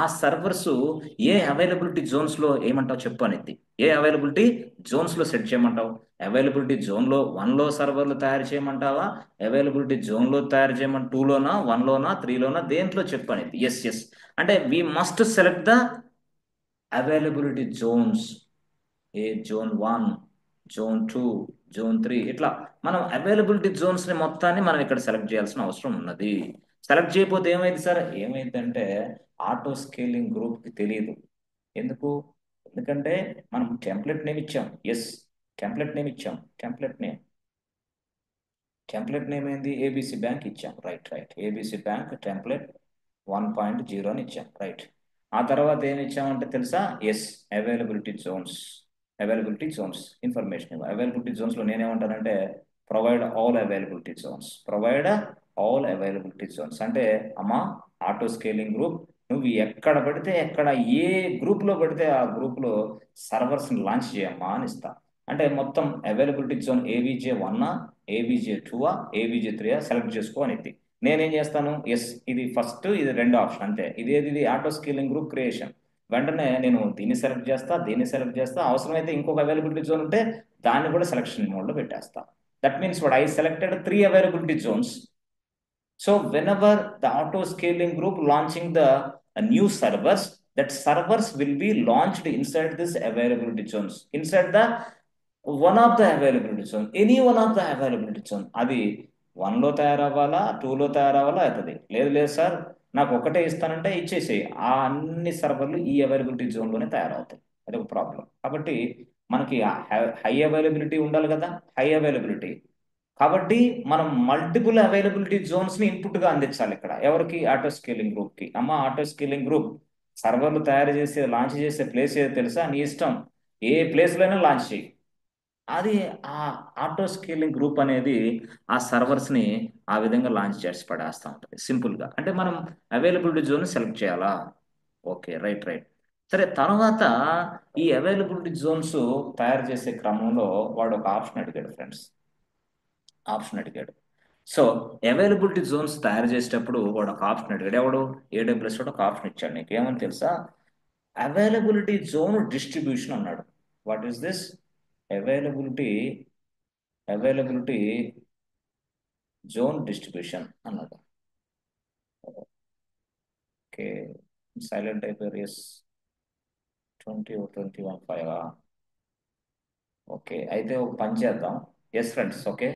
ఆ సర్వర్స్ ఏ అవైలబిలిటీ జోన్స్ లో ఏమంటావు చెప్పు అనేది. ఏ అవైలబిలిటీ జోన్స్ లో సెట్ చేయమంటావు? అవైలబిలిటీ జోన్ లో 1 లో సర్వర్లు తయారు చేయమంటావా? అవైలబిలిటీ జోన్ లో తయారు చేయమని 2 లోనా, 1 లోనా, 3 లోనా, దేంట్లో చెప్పు అనేది. ఎస్ ఎస్ అంటే we must select the availability zones. ఏ జోన్ 1, జోన్ 2, జోన్ 3, ఇట్లా మనం అవైలబిలిటీ జోన్స్ ని మొత్తాన్ని మనం ఇక్కడ సెలెక్ట్ చేయాల్సిన అవసరం ఉన్నది. సెలెక్ట్ చేయకపోతే ఏమైంది సార్? ఏమైందంటే ఆటో స్కేలింగ్ గ్రూప్ కి తెలియదు. ఎందుకు? ఎందుకంటే మనం టెంప్లెట్ నేమ్ ఇచ్చాం. ఎస్, టెంప్లెట్ నేమ్ ఇచ్చాం. టెంప్లెట్ నేమ్ ఏంది? ఏబిసి బ్యాంక్ ఇచ్చాం. Right right, ABC bank template 1.0 అని ఇచ్చాం. రైట్. ఆ తర్వాత ఏమి ఇచ్చామంటే తెలుసా? Yes, availability zones. Availability zones information. Availability zones లో నేనేమంటానంటే provide all availability zones. Provide all availability zones అంటే అమ్మా ఆటో స్కేలింగ్ గ్రూప్, నువ్వు ఎక్కడ పడితే ఎక్కడ ఏ గ్రూప్ లో పడితే ఆ గ్రూప్ లో సర్వర్స్ ని లాంచ్ చేయమ్మా అని ఇస్తా. అంటే మొత్తం అవైలబిలిటీ జోన్ ఏవిజే 1, ఏవిజే 2, ఏవిజే 3 సెలెక్ట్ చేసుకో అనేది. నేనేం చేస్తాను? ఎస్, ఇది ఫస్ట్, ఇది రెండో ఆప్షన్ అంతే. ఇది ఆటో స్కేలింగ్ గ్రూప్ క్రియేషన్. వెంటనే నేను దీన్ని సెలెక్ట్ చేస్తా, దీన్ని సెలెక్ట్ చేస్తా, అవసరమైతే ఇంకొక అవైలబిలిటీ జోన్ ఉంటే దాన్ని కూడా సెలెక్షన్ మోడ్ లో పెట్టేస్తా. That means what I selected 3 availability Jones. So whenever the auto scaling group launching the new servers, that servers will be launched inside this availability zones, inside the one of the availability zone, any one of the availability zone. అది 1 లో తయారవ్వాలా, 2 లో తయారవ్వాలా అవుతుంది. లేదు లేదు సార్, నాకు ఒకటే ఇస్తానంటే ఇచ్చేసేయి. ఆ అన్ని సర్వర్లు ఈ అవైలబిలిటీ జోన్లోనే తయారవుతాయి. అది ఒక ప్రాబ్లం. కాబట్టి మనకి హై అవైలబిలిటీ ఉండాలి కదా, హై అవైలబిలిటీ. కాబట్టి మనం మల్టిపుల్ అవైలబిలిటీ జోన్స్ ని ఇన్పుట్ గా అందించాలి ఇక్కడ. ఎవరికి? ఆటో స్కేలింగ్ గ్రూప్ కి. అమ్మ ఆటో స్కేలింగ్ గ్రూప్, సర్వర్లు తయారు చేసే లాంచ్ చేసే ప్లేస్ ఏదో తెలుసా? నీ ఇష్టం, ఏ ప్లేస్ లోనే లాంచ్ చేయి. అది ఆ ఆటో స్కేలింగ్ గ్రూప్ అనేది ఆ సర్వర్స్ ని ఆ విధంగా లాంచ్ చేసి పడేస్తూ ఉంటుంది సింపుల్ గా. అంటే మనం అవైలబిలిటీ జోన్ సెలెక్ట్ చేయాలా? Okay, right right. సరే, తర్వాత ఈ అవైలబిలిటీ జోన్స్ తయారు చేసే క్రమంలో వాడు ఒక ఆప్షన్ అడిగాడు ఫ్రెండ్స్. ఆప్షన్ అడిగాడు. సో అవైలబిలిటీ జోన్స్ తయారు చేసేటప్పుడు వాడు ఒక ఆప్షన్ అడిగాడు. ఎవడు? ఏడబ్ల్యూఎస్ వాడు ఒక ఆప్షన్ ఇచ్చాడు. నీకు ఏమని తెలుసా? అవైలబిలిటీ జోన్ డిస్ట్రిబ్యూషన్ అన్నాడు. What is this? Availability availability zone distribution అన్నాడు. ఓకే, సైలెంట్ అయిపోయారు. ఎస్, 20 21 5. ఓకే, అయితే ఒక పని చేద్దాం. Yes friends, okay.